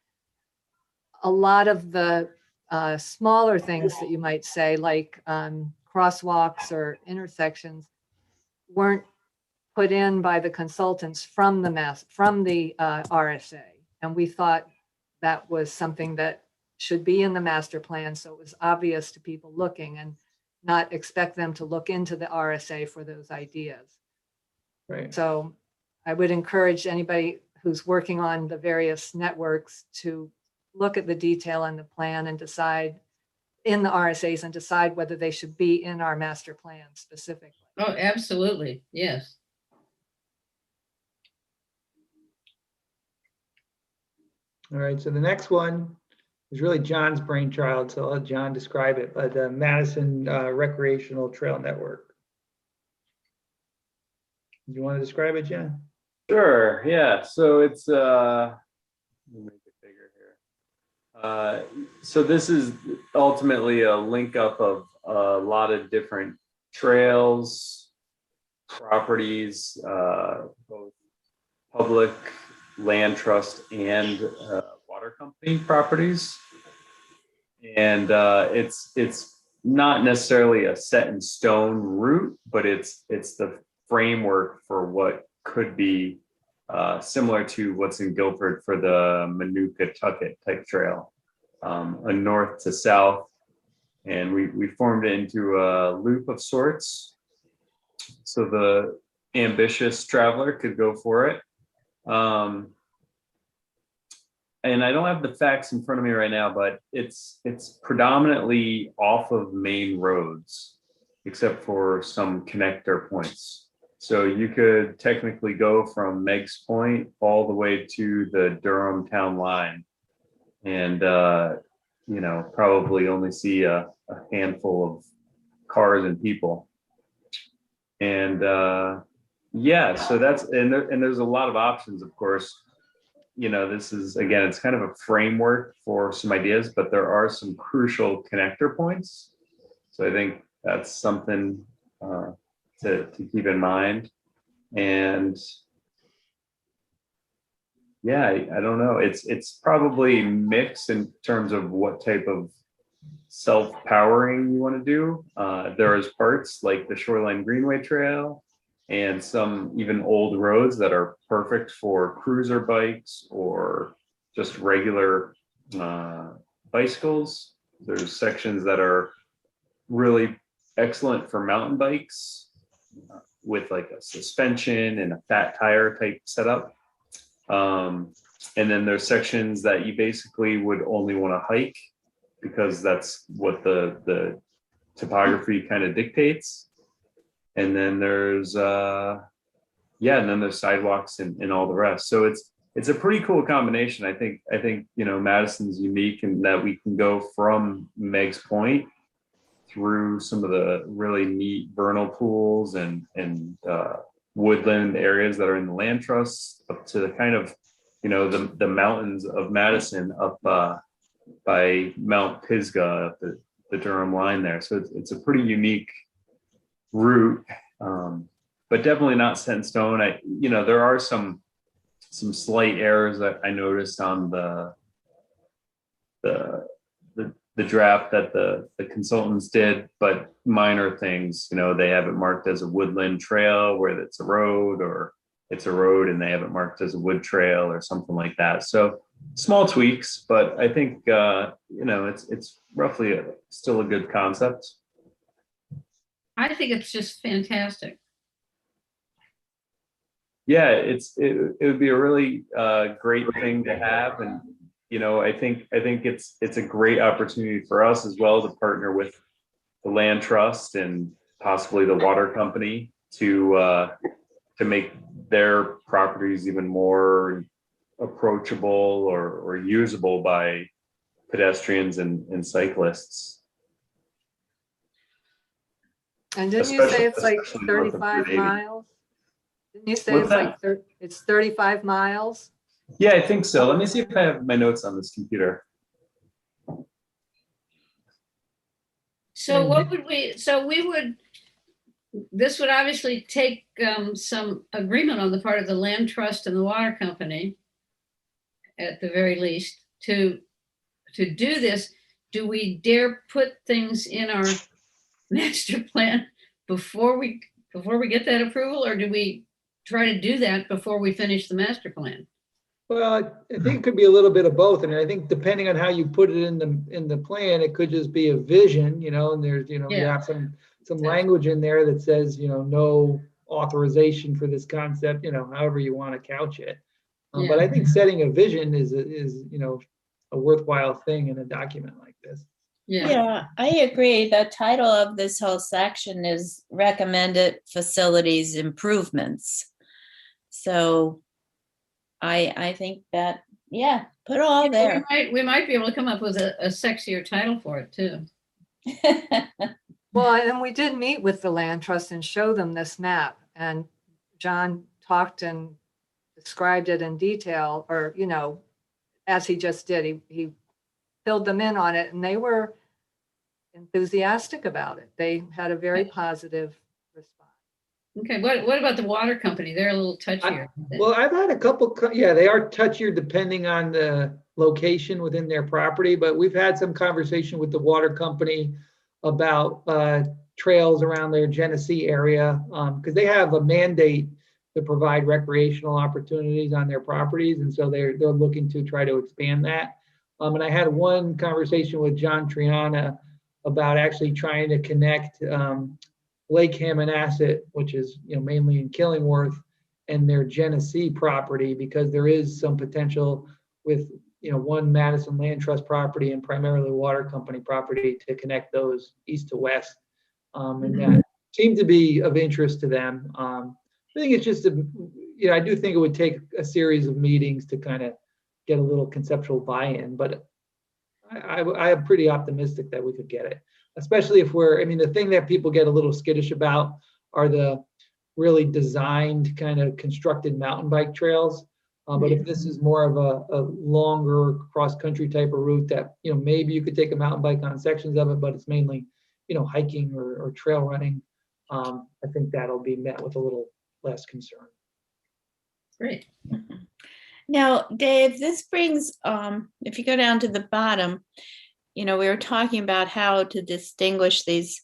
a lot of the smaller things that you might say, like crosswalks or intersections, weren't put in by the consultants from the RSA. And we thought that was something that should be in the master plan. So it was obvious to people looking and not expect them to look into the RSA for those ideas. Right. So I would encourage anybody who's working on the various networks to look at the detail in the plan and decide in the RSAs and decide whether they should be in our master plan specifically. Oh, absolutely. Yes. All right. So the next one is really John's brainchild. So I'll let John describe it. But the Madison Recreational Trail Network. Do you want to describe it, John? Sure. Yeah. So it's let me make it bigger So this is ultimately a link up of a lot of different trails, properties, both public land trust and water company properties. And it's not necessarily a set in stone route, but it's the framework for what could be similar to what's in Guilford for the Manuka Tucket type trail, a north to south. And we formed it into a loop of sorts. So the ambitious traveler could go for it. And I don't have the facts in front of me right now, but it's predominantly off of main roads, except for some connector points. So you could technically go from Meg's Point all the way to the Durham town line, and probably only see a handful of cars and people. And so that's and there's a lot of options, of course. This is, again, it's kind of a framework for some ideas, but there are some crucial connector points. So I think that's something to keep in mind. And yeah, I don't know. It's probably mixed in terms of what type of self-powering you want to do. There is parts like the Shoreline Greenway Trail and some even old roads that are perfect for cruiser bikes or just regular bicycles. There's sections that are really excellent for mountain bikes with like a suspension and a fat tire type setup. And then there's sections that you basically would only want to hike because that's what the topography kind of dictates. And then there's sidewalks and all the rest. So it's a pretty cool combination. I think Madison's unique in that we can go from Meg's Point through some of the really neat vernal pools and woodland areas that are in the land trusts up to the kind of the mountains of Madison up by Mount Pisgah, the Durham line there. So it's a pretty unique route, but definitely not set in stone. There are some slight errors that I noticed on the draft that the consultants did, but minor things. They have it marked as a woodland trail where it's a road, or it's a road and they have it marked as a wood trail or something like that. So small tweaks, but I think it's roughly still a good concept. I think it's just fantastic. Yeah, it would be a really great thing to have, and I think it's a great opportunity for us as well to partner with the land trust and possibly the water company to make their properties even more approachable or usable by pedestrians and cyclists. And didn't you say it's like Especially north of 35 Route 80. miles? Didn't you say What's it's like it's 35 miles? Yeah, I think so. Let me see if I have my notes on this computer. So this would obviously take some agreement on the part of the land trust and the water company, at the very least, to do this. Do we dare put things in our master plan before we get that approval, or do we try to do that before we finish the master plan? Well, I think it could be a little bit of both. I mean, I think depending on how you put it in the plan, it could just be a vision, and there's, you have some language in there that says, no authorization for this concept, however you want to couch it. But I think setting a vision is a worthwhile thing in a document like this. Yeah, I agree. The title of this whole section is Recommended Facilities Improvements. So I think that, put all there. We might be able to come up with a sexier title for it too. Well, and we did meet with the land trust and show them this map, and John talked and described it in detail, or, as he just did. He filled them in on it, and they were enthusiastic about it. They had a very positive response. Okay, what about the water company? They're a little touchier. Well, I've had a couple, yeah, they are touchier depending on the location within their property, but we've had some conversation with the water company about trails around their Genesee area, because they have a mandate to provide recreational opportunities on their properties, and so they're looking to try to expand that. And I had one conversation with John Triana about actually trying to connect Lake Hammonasset, which is mainly in Killingworth, and their Genesee property, because there is some potential with one Madison Land Trust property and primarily water company property to connect those east to west, and that seemed to be of interest to them. I think it's just I do think it would take a series of meetings to kind of get a little conceptual buy-in, but I am pretty optimistic that we could get it, especially if the thing that people get a little skittish about are the really designed kind of constructed mountain bike trails. But if this is more of a longer cross-country type of route that, maybe you could take a mountain bike on sections of it, but it's mainly, hiking or trail running, I think that'll be met with a little less concern. Great. Now, Dave, this brings, if you go down to the bottom, we were talking about how to distinguish these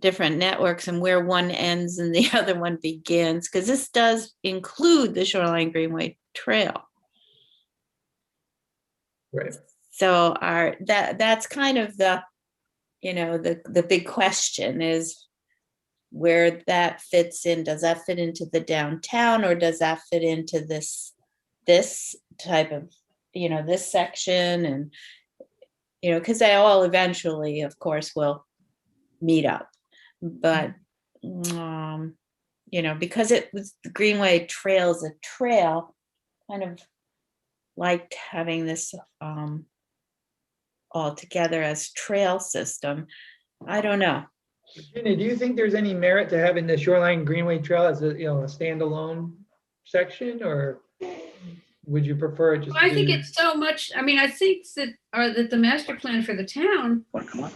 different networks and where one ends and the other one begins, because this does include the Shoreline Greenway Trail. Right. So that's kind of the big question is where that fits in. Does that fit into the downtown, or does that fit into this type of, this section? And, because they all eventually, of course, will meet up. But, because it was the Greenway Trail's a trail, kind of liked having this all together as trail system. I don't know. Virginia, do you think there's any merit to having the Shoreline Greenway Trail as a standalone section, or would you prefer it just? I think it's so much. I think that the master plan for the town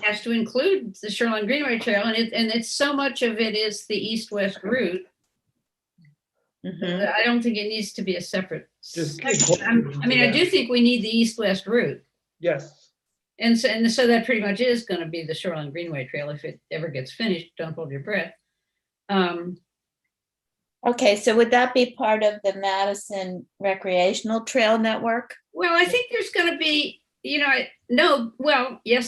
has to include the Shoreline Greenway Trail, and it's so much of it is the east-west route. I don't think it needs to be a separate section. I do think we need the east-west route. Yes. And so that pretty much is going to be the Shoreline Greenway Trail if it ever gets finished. Don't hold your breath. Okay, so would that be part of the Madison Recreational Trail Network? Well, I think there's going to be, yes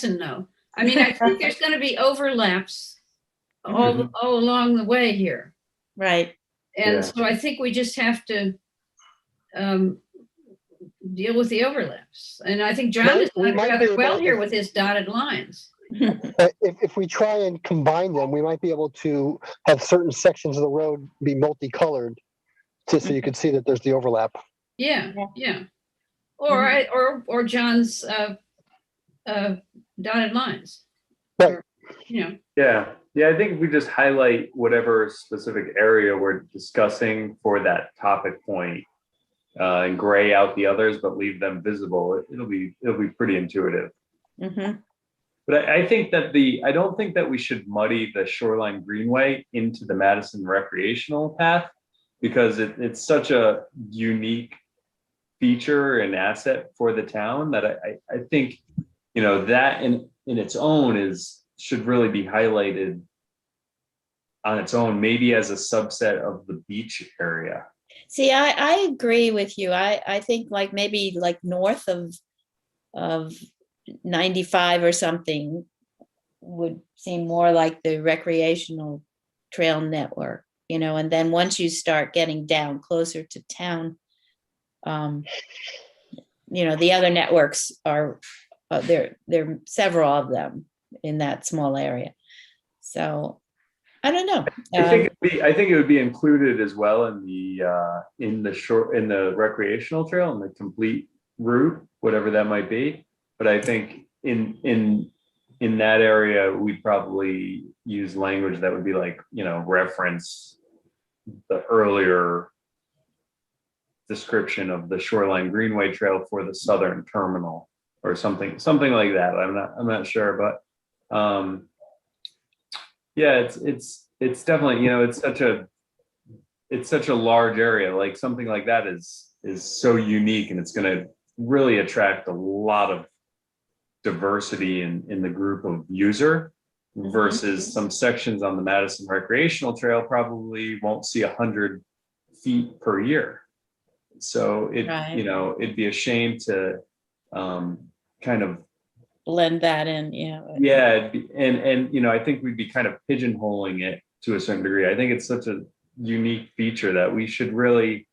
and no. I think there's going to be overlaps all along the way here. Right. And so I think we just have to deal with the overlaps. And I think John is doing rather well here with his dotted lines. If we try and combine them, we might be able to have certain sections of the road be multicolored, so you can see that there's the overlap. Yeah. Or John's dotted lines. Right. Yeah, I think if we just highlight whatever specific area we're discussing for that topic point, and gray out the others, but leave them visible, it'll be pretty intuitive. But I think that I don't think that we should muddy the Shoreline Greenway into the Madison recreational path, because it's such a unique feature and asset for the town that I think, that in its own should really be highlighted on its own, maybe as a subset of the beach area. See, I agree with you. I think maybe north of 95 or something would seem more like the recreational trail network, and then once you start getting down closer to town, the other networks are, there are several of them in that small area. So I don't know. I think it would be included as well in the recreational trail and the complete route, whatever that might be. But I think in that area, we'd probably use language that would be reference the earlier description of the Shoreline Greenway Trail for the southern terminal. or something like that. I'm not sure, but yeah, it's definitely, you know, it's such a large area. Like something like that is so unique, and it's going to really attract a lot of diversity in the group of user, versus some sections on the Madison Recreational Trail probably won't see 100 feet per year. So Right. you know, it'd be a shame to kind of Blend that in, yeah. yeah, and you know, I think we'd be kind of pigeonholing it to a certain degree. I think it's such a unique feature that we should really,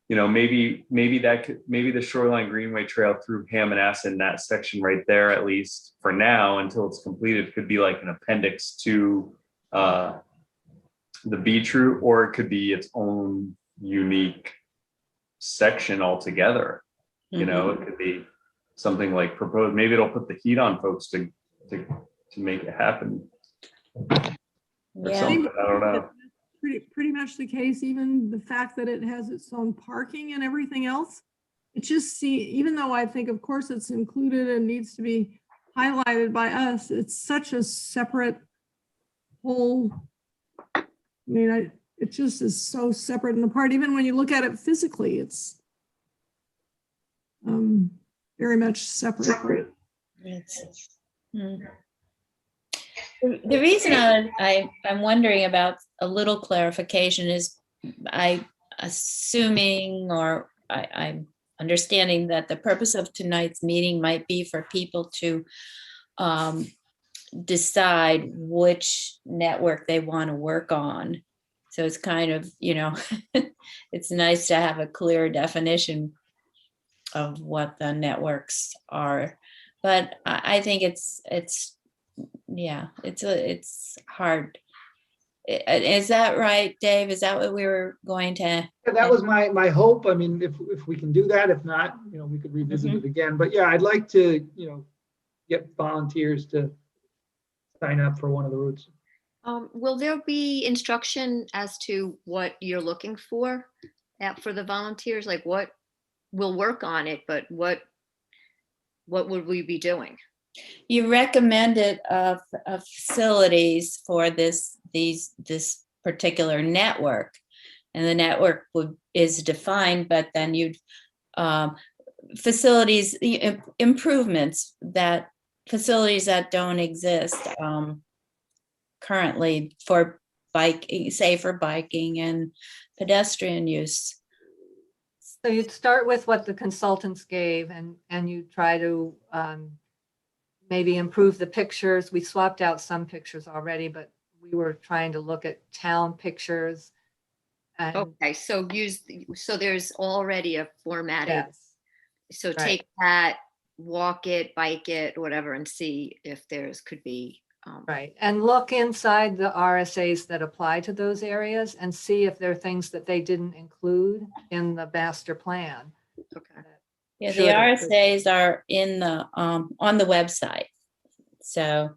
you know, maybe the Shoreline Greenway Trail through Hammonasset, that section right there, at least for now until it's completed, could be like an appendix to the beach route, or it could be its own unique section altogether. You know, it could be something like proposed. Maybe it'll put the heat on folks to make it happen. Or Yeah. something. I don't know. Pretty much the case, even the fact that it has its own parking and everything else. It just even though I think of course it's included and needs to be highlighted by us, it's such a separate whole. I mean, it just is so separate and apart. Even when you look at it physically, it's very much separate. The reason I'm wondering about a little clarification is I'm understanding that the purpose of tonight's meeting might be for people to decide which network they want to work on. So it's kind of, you know, it's nice to have a clear definition of what the networks are. But I think it's hard. Is that right, Dave? Is that what we were going to? Yeah, that was my hope. I mean, if we can do that, if not, you know, we could revisit it again. But yeah, I'd like to, you know, get volunteers to sign up for one of the routes. Will there be instruction as to what you're looking for the volunteers? Like what we'll work on it, but what would we be doing? You recommended facilities for this particular network, and the network is defined, but then you'd facilities improvements that facilities that don't exist currently for biking, safer biking and pedestrian use. So you'd start with what the consultants gave and you try to maybe improve the pictures. We swapped out some pictures already, but we were trying to look at town pictures. And Okay, so there's already a formatted. yes, So right. take that, walk it, bike it, whatever, and see if could be. Right, and look inside the RSAs that apply to those areas and see if there are things that they didn't include in the master plan. Okay. Yeah, the Should have. RSAs are in the on the website, so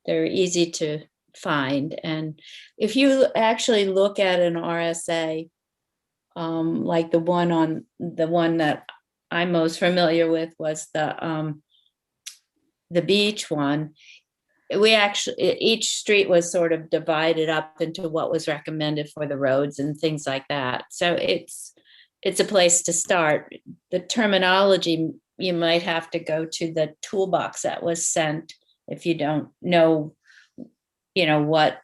they're easy to find. And if you actually look at an RSA, like the one that I'm most familiar with was the beach one. We actually, each street was sort of divided up into what was recommended for the roads and things like that. So it's a place to start. The terminology, you might have to go to the toolbox that was sent if you don't know, you know, what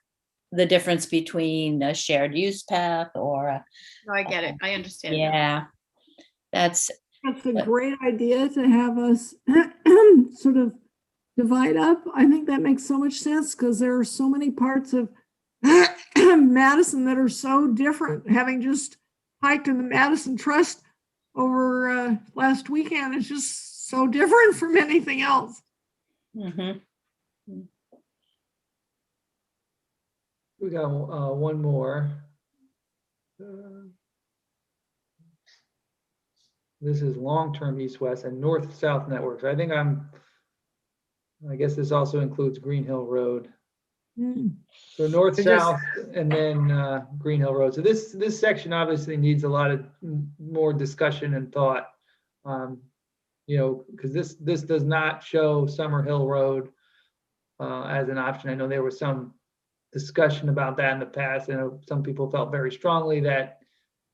the difference between a shared use path or No, I get it. I understand. yeah, that's a great idea to have us sort of divide up. I think that makes so much sense because there are so many parts of Madison that are so different. Having just hiked in the Madison Trust over last weekend, it's just so different from anything else. We got one more. This is long-term east-west and north-south networks. I guess this also includes Green Hill Road. So north-south and then Green Hill Road. So this section obviously needs a lot of more discussion and thought. You because this does not show Summer Hill Road as an option. I know there was some discussion about that in the past. I know some people felt very strongly that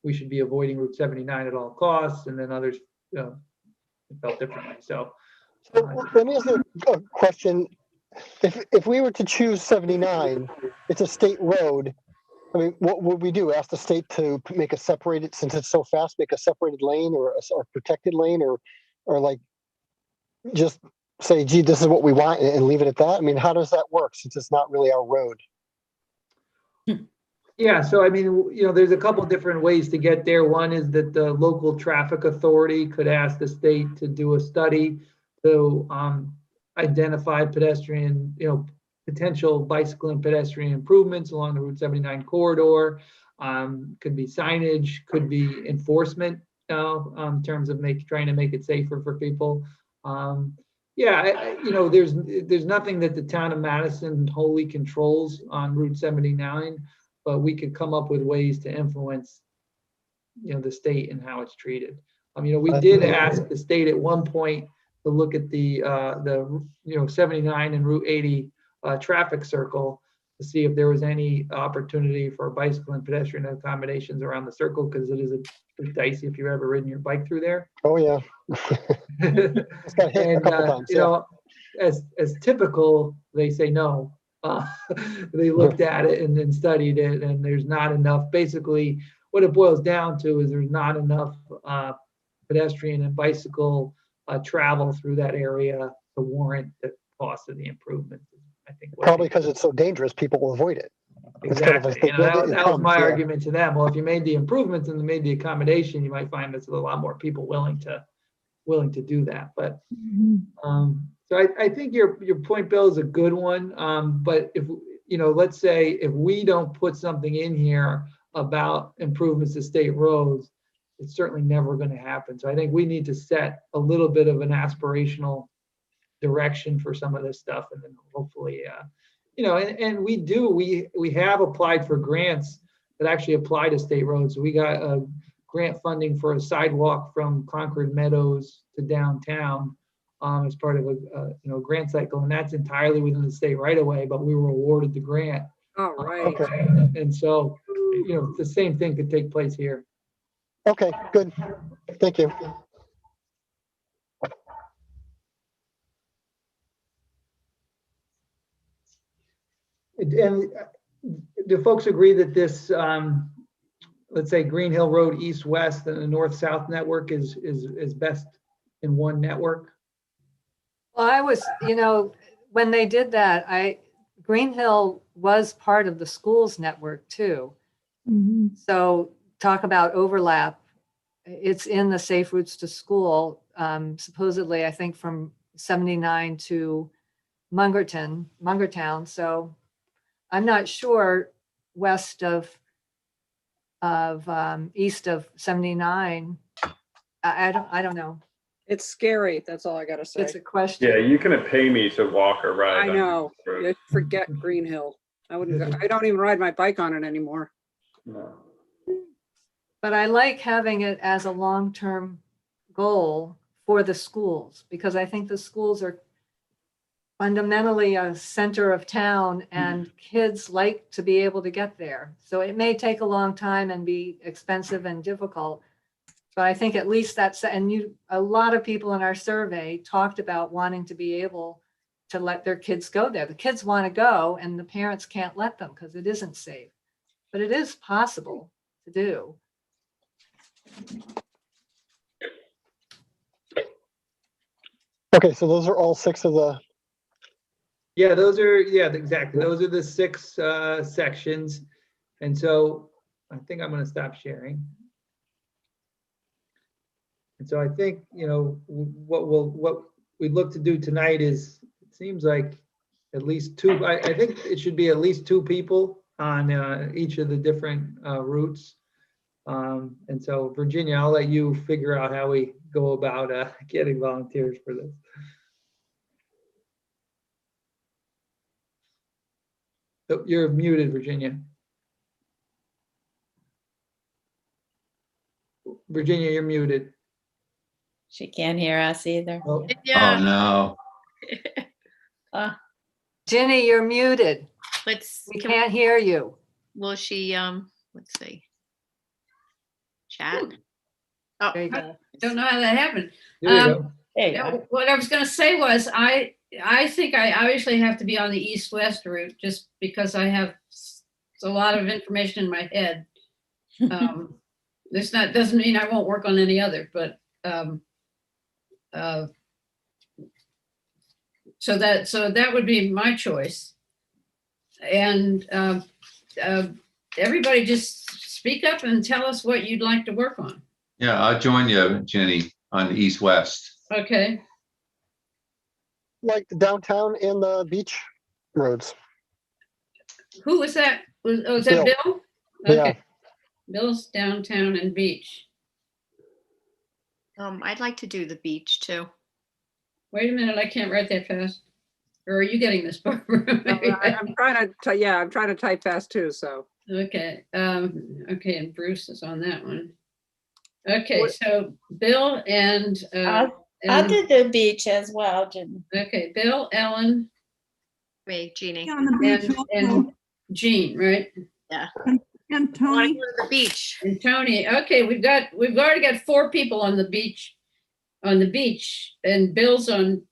we should be avoiding Route 79 at all costs, and then others felt differently. So let me ask you a question. If we were to choose 79, it's a state road. I mean, what would we do? Ask the state to make a separated, since it's so fast, make a separated lane or a protected lane, or like just say, gee, this is what we want, and leave it at that? I mean, how does that work since it's not really our road? yeah, so I mean, there's a couple different ways to get there. One is that the local traffic authority could ask the state to do a study to identify pedestrian, potential bicycle and pedestrian improvements along the Route 79 corridor. Could be signage, could be enforcement, in terms of trying to make it safer for people. There's nothing that the town of Madison wholly controls on Route 79, but we could come up with ways to influence, the state and how it's treated. We did ask the state at one point to look at the 79 and Route 80 traffic circle to see if there was any opportunity for bicycle and pedestrian accommodations around the circle, because it is a bit dicey if you've ever ridden your bike through there. Oh yeah. It's got hit a couple times. As typical, they say no. They looked at it and then studied it, and there's not enough. Basically, what it boils down to is there's not enough pedestrian and bicycle travel through that area to warrant the cost of the improvements. I think probably because it's so dangerous, people will avoid it. Exactly. That was my argument to them. Well, if you made the improvements and made the accommodation, you might find there's a lot more people willing to do that. But so I think your point, Bill, is a good one. But if let's say if we don't put something in here about improvements to state roads, it's certainly never going to happen. So I think we need to set a little bit of an aspirational direction for some of this stuff, and then hopefully and we have applied for grants that actually apply to state roads. So we got a grant funding for a sidewalk from Concord Meadows to downtown as part of a grant cycle, and that's entirely within the state right away, but we were awarded the grant. All right. And so the same thing could take place here. Okay, good. Thank you. And do folks agree that this, let's say Green Hill Road east-west and the north-south network is best in one network? Well, I was, when they did that, Green Hill was part of the schools network too. Mhm. So talk about overlap. It's in the Safe Routes to School, supposedly, I think from 79 to Mungertown. So I'm not sure west of east of 79. I don't know. It's scary. That's all I gotta say. It's a question. Yeah, you can pay me to walk or ride. I know. You forget Green Hill. I don't even ride my bike on it anymore. No. But I like having it as a long-term goal for the schools, because I think the schools are fundamentally a center of town and kids like to be able to get there. So it may take a long time and be expensive and difficult, but I think at least a lot of people in our survey talked about wanting to be able to let their kids go there. The kids want to go and the parents can't let them because it isn't safe, but it is possible to do. Okay, so those are all 6 of the. Yeah, exactly. Those are the 6 sections. And so I think I'm going to stop sharing. And so I think, what we look to do tonight is, it seems like at least 2, I think it should be at least 2 people on each of the different routes. And so Virginia, I'll let you figure out how we go about getting volunteers for this. Oh, you're muted, Virginia. Virginia, you're muted. She can't hear us either. Oh, Oh, no. Ginny, you're muted. Let's, We can't hear you. will she, let's see. Chat. Oh, There you go. Don't know how that happened. there you Um, go. There you Yeah, go. what I was gonna say was, I think I obviously have to be on the east-west route just because I have a lot of information in my head. This doesn't mean I won't work on any other, but so that would be my choice. And everybody just speak up and tell us what you'd like to work on. Yeah, I'll join you, Jenny, on the east-west. Okay. Like the downtown and the beach roads. Who was that? Was that Bill. Bill? Yeah. Okay. Bill's downtown and beach. I'd like to do the beach too. Wait a minute, I can't write that fast. Or are you getting this, Barbara? I'm trying to, yeah, I'm trying to type fast too, so. Okay, okay, and Bruce is on that one. Okay, What- so Bill and, I'll do the beach as well, Jen. okay, Bill, Ellen, Me, Jeannie. On the beach and also. Jean, right? And Want to Tony, go to the beach. And Tony. Okay, we've already got 4 people on the beach, and Bill's on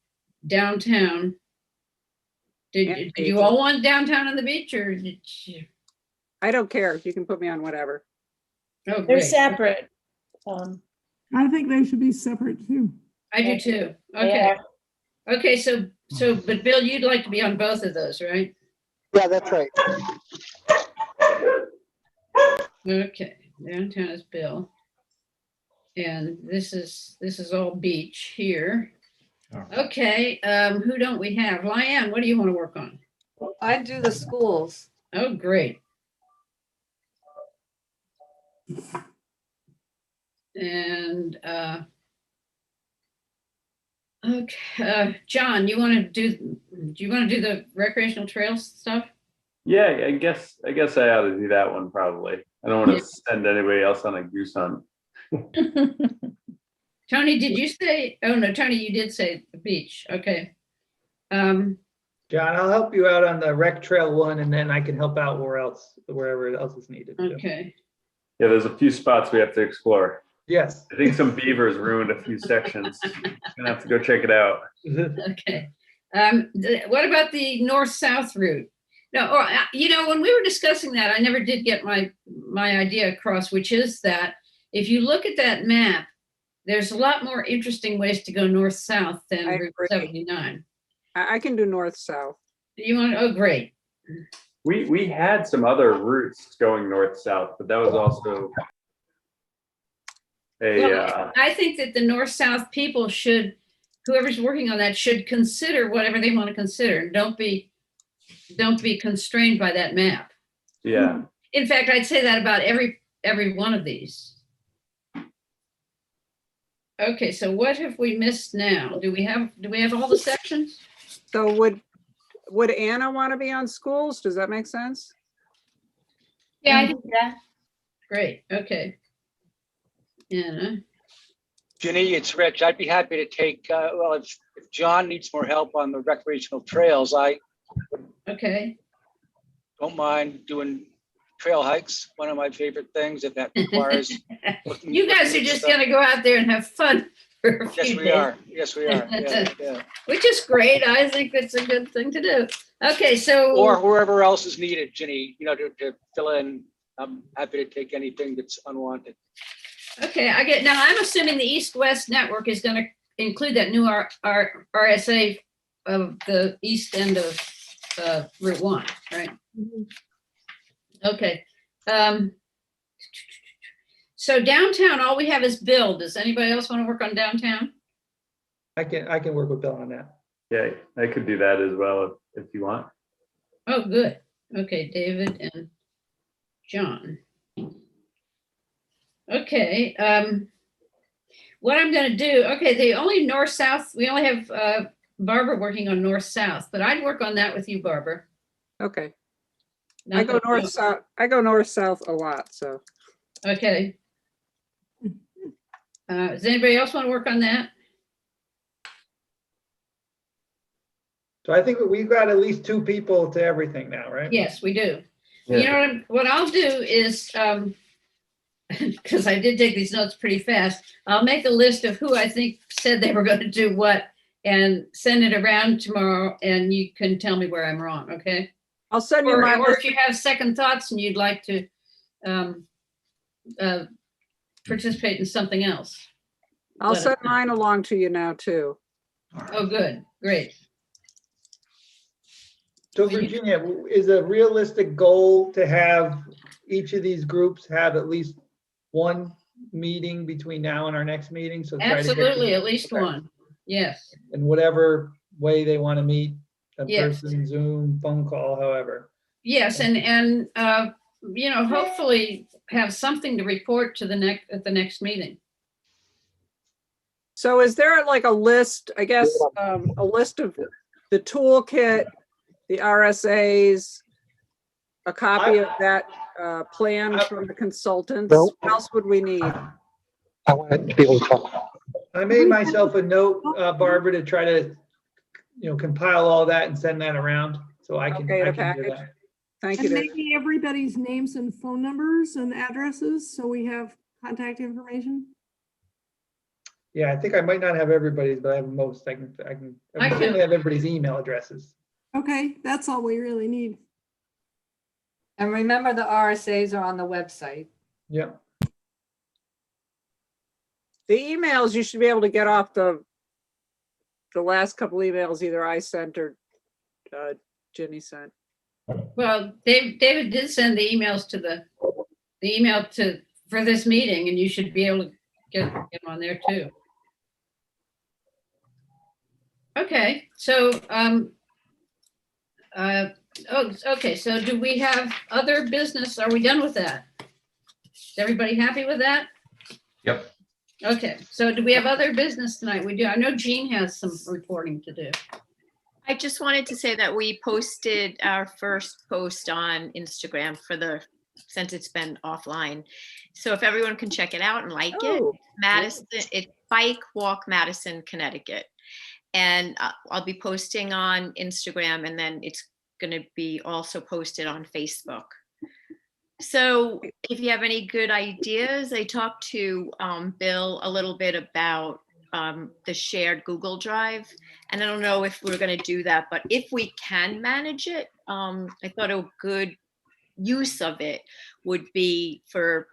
downtown. Did you all want downtown on the beach, or did you? I don't care. You can put me on whatever. Oh, They're great. separate. I think they should be separate too. I do too. They Okay. are. Okay, so, but Bill, you'd like to be on both of those, right? Yeah, that's right. Okay, downtown is Bill. And this is all beach here. Okay, who don't we have? Lyanne, what do you want to work on? I do the schools. Oh, great. And, okay, John, do you want to do the recreational trails stuff? Yeah, I guess I ought to do that one probably. I don't want to send anybody else on a goose hunt. Tony, did you say, oh no, Tony, you did say the beach, okay. John, I'll help you out on the rec trail one, and then I can help out wherever else is needed. too. Okay, Yeah, there's a few spots we have to explore. Yes. I think some beavers ruined a few sections. Gonna have to go check it out. okay. What about the north-south route? No, or, when we were discussing that, I never did get my idea across, which is that if you look at that map, there's a lot more interesting ways to go north-south than I Route agree. 79. I can do north-south. You want, oh, great. We had some other routes going north-south, but that was also Well, I think that the north-south people should, whoever's working on that should consider whatever they want to consider. Don't be constrained by that map. yeah. In fact, I'd say that about every one of these. Okay, so what have we missed now? Do we have all the sections? So would Anna want to be on schools? Does that make sense? Yeah, I think that. Great, okay. Anna, Ginny, it's Rich. I'd be happy to take, if John needs more help on the recreational trails, I okay. don't mind doing trail hikes. One of my favorite things, if that requires. You guys are just gonna go out there and have fun for a few Yes, days. we are. Yes, we are. Yeah. Which is great. I think that's a good thing to do. Okay, so. Or wherever else is needed, Ginny, to fill in. I'm happy to take anything that's unwanted. Okay, now I'm assuming the East-West network is gonna include that new RSA of the east end of Route 1, right? Okay. So downtown, all we have is Bill. Does anybody else want to work on downtown? I can work with Bill on that. Yeah, I could do that as well if you want. Oh, good. Okay, David and John. Okay, what I'm gonna do, okay, the only north-south, we only have Barbara working on north-south, but I'd work on that with you, Barbara. Okay. Not I go that- north-south. I go north-south a lot, so. Okay. Does anybody else want to work on that? So I think we've got at least 2 people to everything now, right? Yes, we do. Yeah. You know, what I'll do is, because I did take these notes pretty fast, I'll make a list of who I think said they were going to do what and send it around tomorrow, and you can tell me where I'm wrong, okay? I'll send you Or my, if you have second thoughts and you'd like to participate in something else. I'll let us send know. mine along to you now too. Oh, good, great. So Virginia, is a realistic goal to have each of these groups have at least one meeting between now and our next meeting? So try to get Absolutely, them- at least okay. one. Yes, In whatever way they want to meet, a Yes. person, Zoom, phone call, however. yes, and you know, hopefully have something to report to at the next meeting. So is there like a list, I guess, a list of the toolkit, the RSAs, a copy of that plan from the consultants? Nope. What else would we need? I want to be able to talk. I made myself a note, Barbara, to try to, compile all that and send that around. So I can, Okay, I the can do package. that. Thank you, And Dave. maybe everybody's names and phone numbers and addresses, so we have contact information. Yeah, I think I might not have everybody's, but I have most. I can I can- certainly have everybody's email addresses. Okay, that's all we really need. And remember, the RSAs are on the website. Yeah. The emails, you should be able to get off the last couple emails either I sent or Ginny sent. Well, David did send the emails to the email for this meeting, and you should be able to get them on there too. Okay, so, okay, so do we have other business? Are we done with that? Is everybody happy with that? Yep. Okay, so do we have other business tonight? We do. I know Jean has some reporting to do. I just wanted to say that we posted our first post on Instagram since it's been offline. So if everyone can check it out and like it, Oh, Madison, it's Bike Walk Madison, Connecticut. And I'll be posting on Instagram, and then it's going to be also posted on Facebook. So if you have any good ideas, I talked to Bill a little bit about the shared Google Drive. And I don't know if we're going to do that, but if we can manage it, I thought a good use of it would be for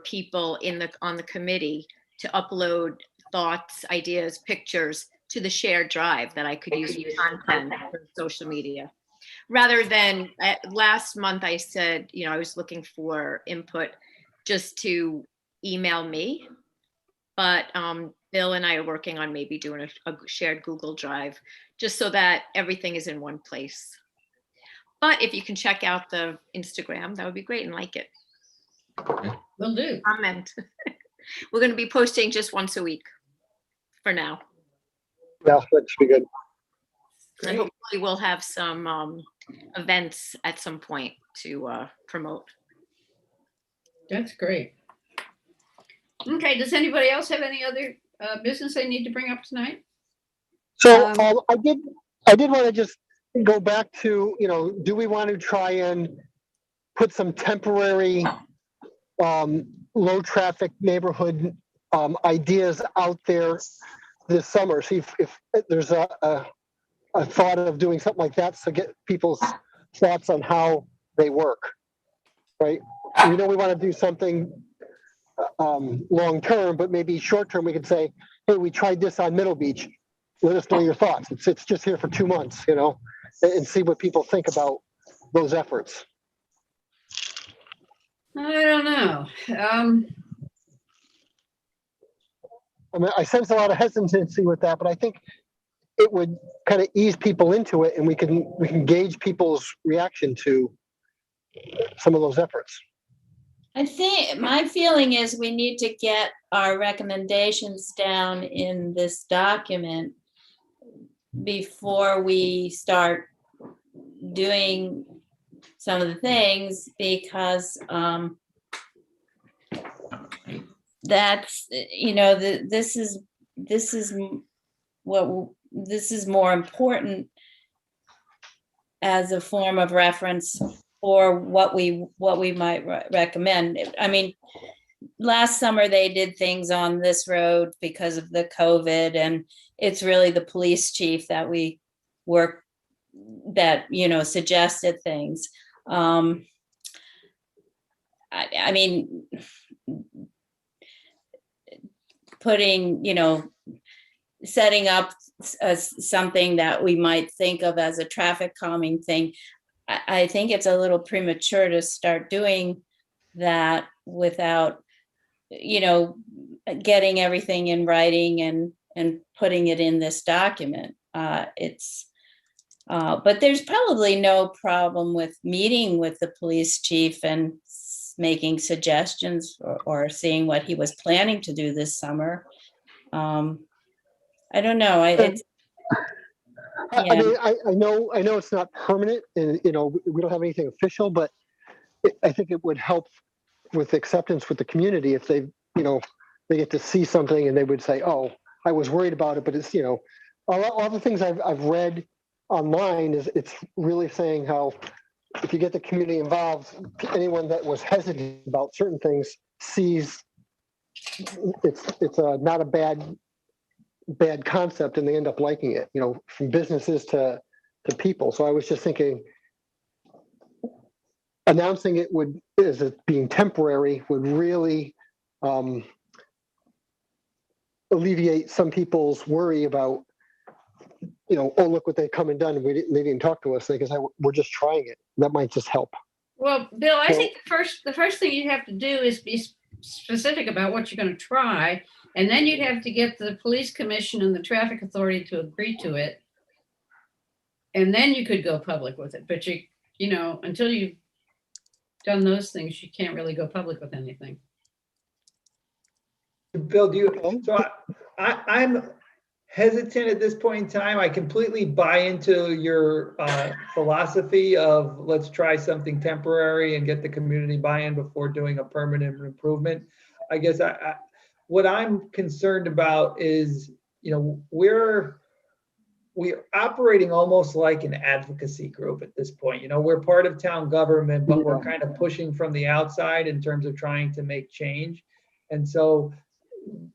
people on the committee to upload thoughts, ideas, pictures to the shared drive that I could use for content for social media. Rather than last month, I said, I was looking for input just to email me, but Bill and I are working on maybe doing a shared Google Drive just so that everything is in one place. But if you can check out the Instagram, that would be great and like it. Will do. Comment. We're going to be posting just once a week for now. Yeah, that should be good. And hopefully we'll have some events at some point to promote. That's great. Okay, does anybody else have any other business they need to bring up tonight? So I did want to just go back to, do we want to try and put some temporary low traffic neighborhood ideas out there this summer? See if there's a thought of doing something like that to get people's thoughts on how they work, right? We want to do something long term, but maybe short term we could say, hey, we tried this on Middle Beach. Let us know your thoughts. It's just here for 2 months, and see what people think about those efforts. I don't know. I mean, I sense a lot of hesitancy with that, but I think it would kind of ease people into it, and we can gauge people's reaction to some of those efforts. I think my feeling is we need to get our recommendations down in this document before we start doing some of the things, because that's, this is more important as a form of reference for what we might recommend. I mean, last summer they did things on this road because of the COVID, and it's really the police chief that we work that, suggested things. I mean, putting, setting up something that we might think of as a traffic calming thing, I think it's a little premature to start doing that without, getting everything in writing and putting it in this document. But there's probably no problem with meeting with the police chief and making suggestions or seeing what he was planning to do this summer. I don't know. I mean, I know it's not permanent, and we don't have anything official, but I think it would help with acceptance with the community if they get to see something and they would say, "Oh, I was worried about it," but it's all the things I've read online is it's really saying how if you get the community involved, anyone that was hesitant about certain things sees it's not a bad concept, and they end up liking it, from businesses to people. So I was just thinking announcing it as it being temporary would really alleviate some people's worry about, oh, look what they come and done. They didn't talk to us. They can say, we're just trying it. That might just help. Well, Bill, I think the first thing you have to do is be specific about what you're going to try. And then you'd have to get the police commission and the traffic authority to agree to it. And then you could go public with it. But until you've done those things, you can't really go public with anything. Bill, I'm hesitant at this point in time. I completely buy into your philosophy of let's try something temporary and get the community buy-in before doing a permanent improvement. I guess what I'm concerned about is, we're operating almost like an advocacy group at this point. We're part of town government, but we're kind of pushing from the outside in terms of trying to make change. And so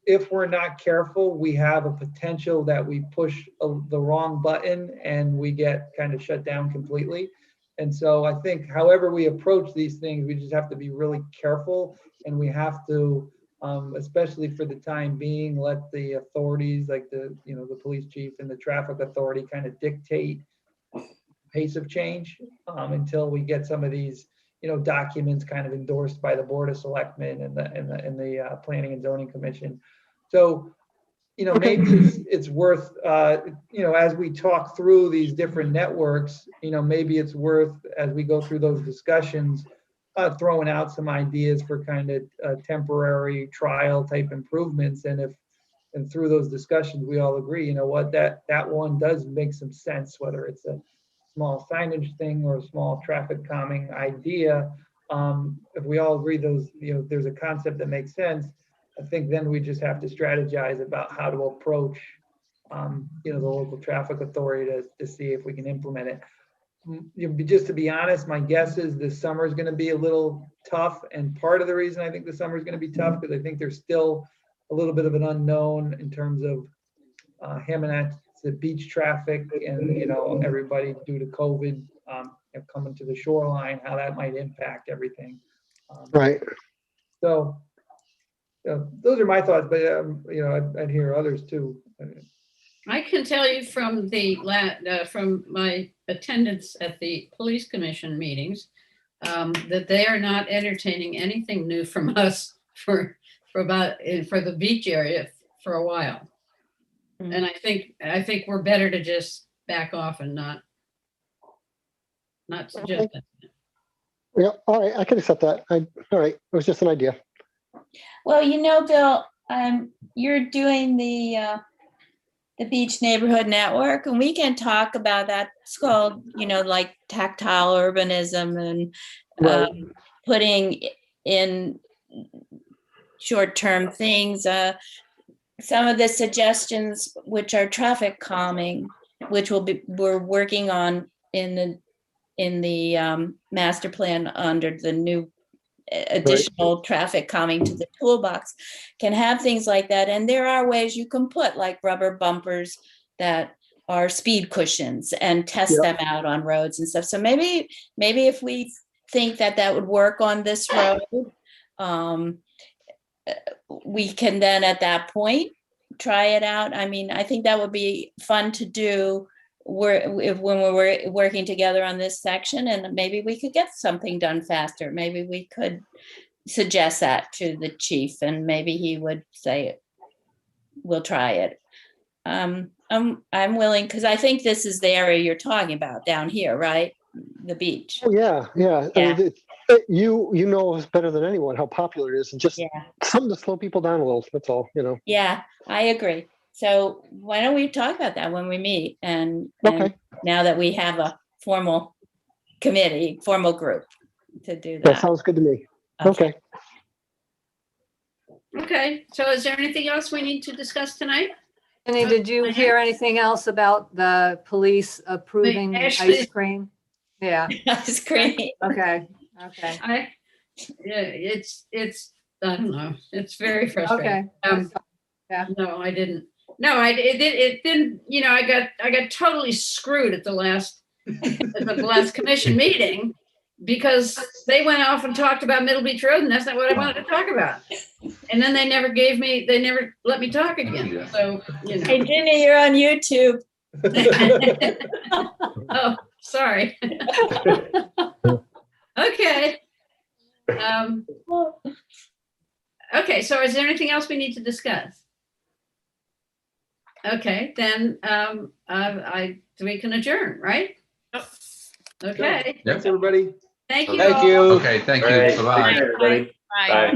if we're not careful, we have a potential that we push the wrong button and we get kind of shut down completely. And so I think however we approach these things, we just have to be really careful, and we have to, especially for the time being, let the authorities like the police chief and the traffic authority kind of dictate pace of change until we get some of these documents kind of endorsed by the Board of Selectmen and the Planning and Zoning Commission. So, maybe it's worth, as we talk through these different networks, maybe it's worth, as we go through those discussions, throwing out some ideas for kind of temporary trial type improvements. And through those discussions, we all agree, that one does make some sense, whether it's a small signage thing or a small traffic calming idea. If we all agree there's a concept that makes sense, I think then we just have to strategize about how to approach, the local traffic authority to see if we can implement it. Just to be honest, my guess is this summer is going to be a little tough. And part of the reason I think the summer is going to be tough because I think there's still a little bit of an unknown in terms of the beach traffic and, everybody due to COVID coming to the shoreline, how that might impact everything. Right. So those are my thoughts, but I'd hear others too. I can tell you from from my attendance at the police commission meetings that they are not entertaining anything new from us for the beach area for a while. Mm-hmm. And I think we're better to just back off and not suggest that. Yeah, all right, I can accept that. All right, it was just an idea. Well, Bill, you're doing the Beach Neighborhood Network, and we can talk about that. It's called, like tactile urbanism and putting in short-term things. Some of the suggestions, which are traffic calming, which we're working on in the master plan under the new additional traffic calming to the toolbox, can have things like that. And there are ways you can put like rubber bumpers that are speed cushions and test them out on roads and stuff. So maybe if we think that would work on this road, we can then at that point try it out. I mean, I think that would be fun to do when we're working together on this section, and maybe we could get something done faster. Maybe we could suggest that to the chief, and maybe he would say, we'll try it. I'm willing, because I think this is the area you're talking about down here, right? The beach. Oh, yeah. Yeah. I mean, you know us better than anyone how popular it is, and just something to slow people down a little. That's all, you know. Yeah, I agree. So why don't we talk about that when we meet? And now that we have a formal committee, formal group to do that. That sounds good to me. Okay. Okay, so is there anything else we need to discuss tonight? Jenny, did you hear anything else about the police approving ice cream? Yeah. Ice cream. Okay. It's I don't know. It's very frustrating. Okay. Yeah. No, I didn't. No, it didn't, you know, I got totally screwed at the last commission meeting, because they went off and talked about Middle Beach Road, and that's not what I wanted to talk about. And then they never let me talk again. So, you know. Hey, Ginny, you're on YouTube. Oh, sorry. Okay. Okay, so is there anything else we need to discuss? Okay, then we can adjourn, right? Okay. Thanks, everybody. Thank you. Thank all. you. Okay, thank you. All right. Bye-bye. Take care, everybody. Bye. Bye.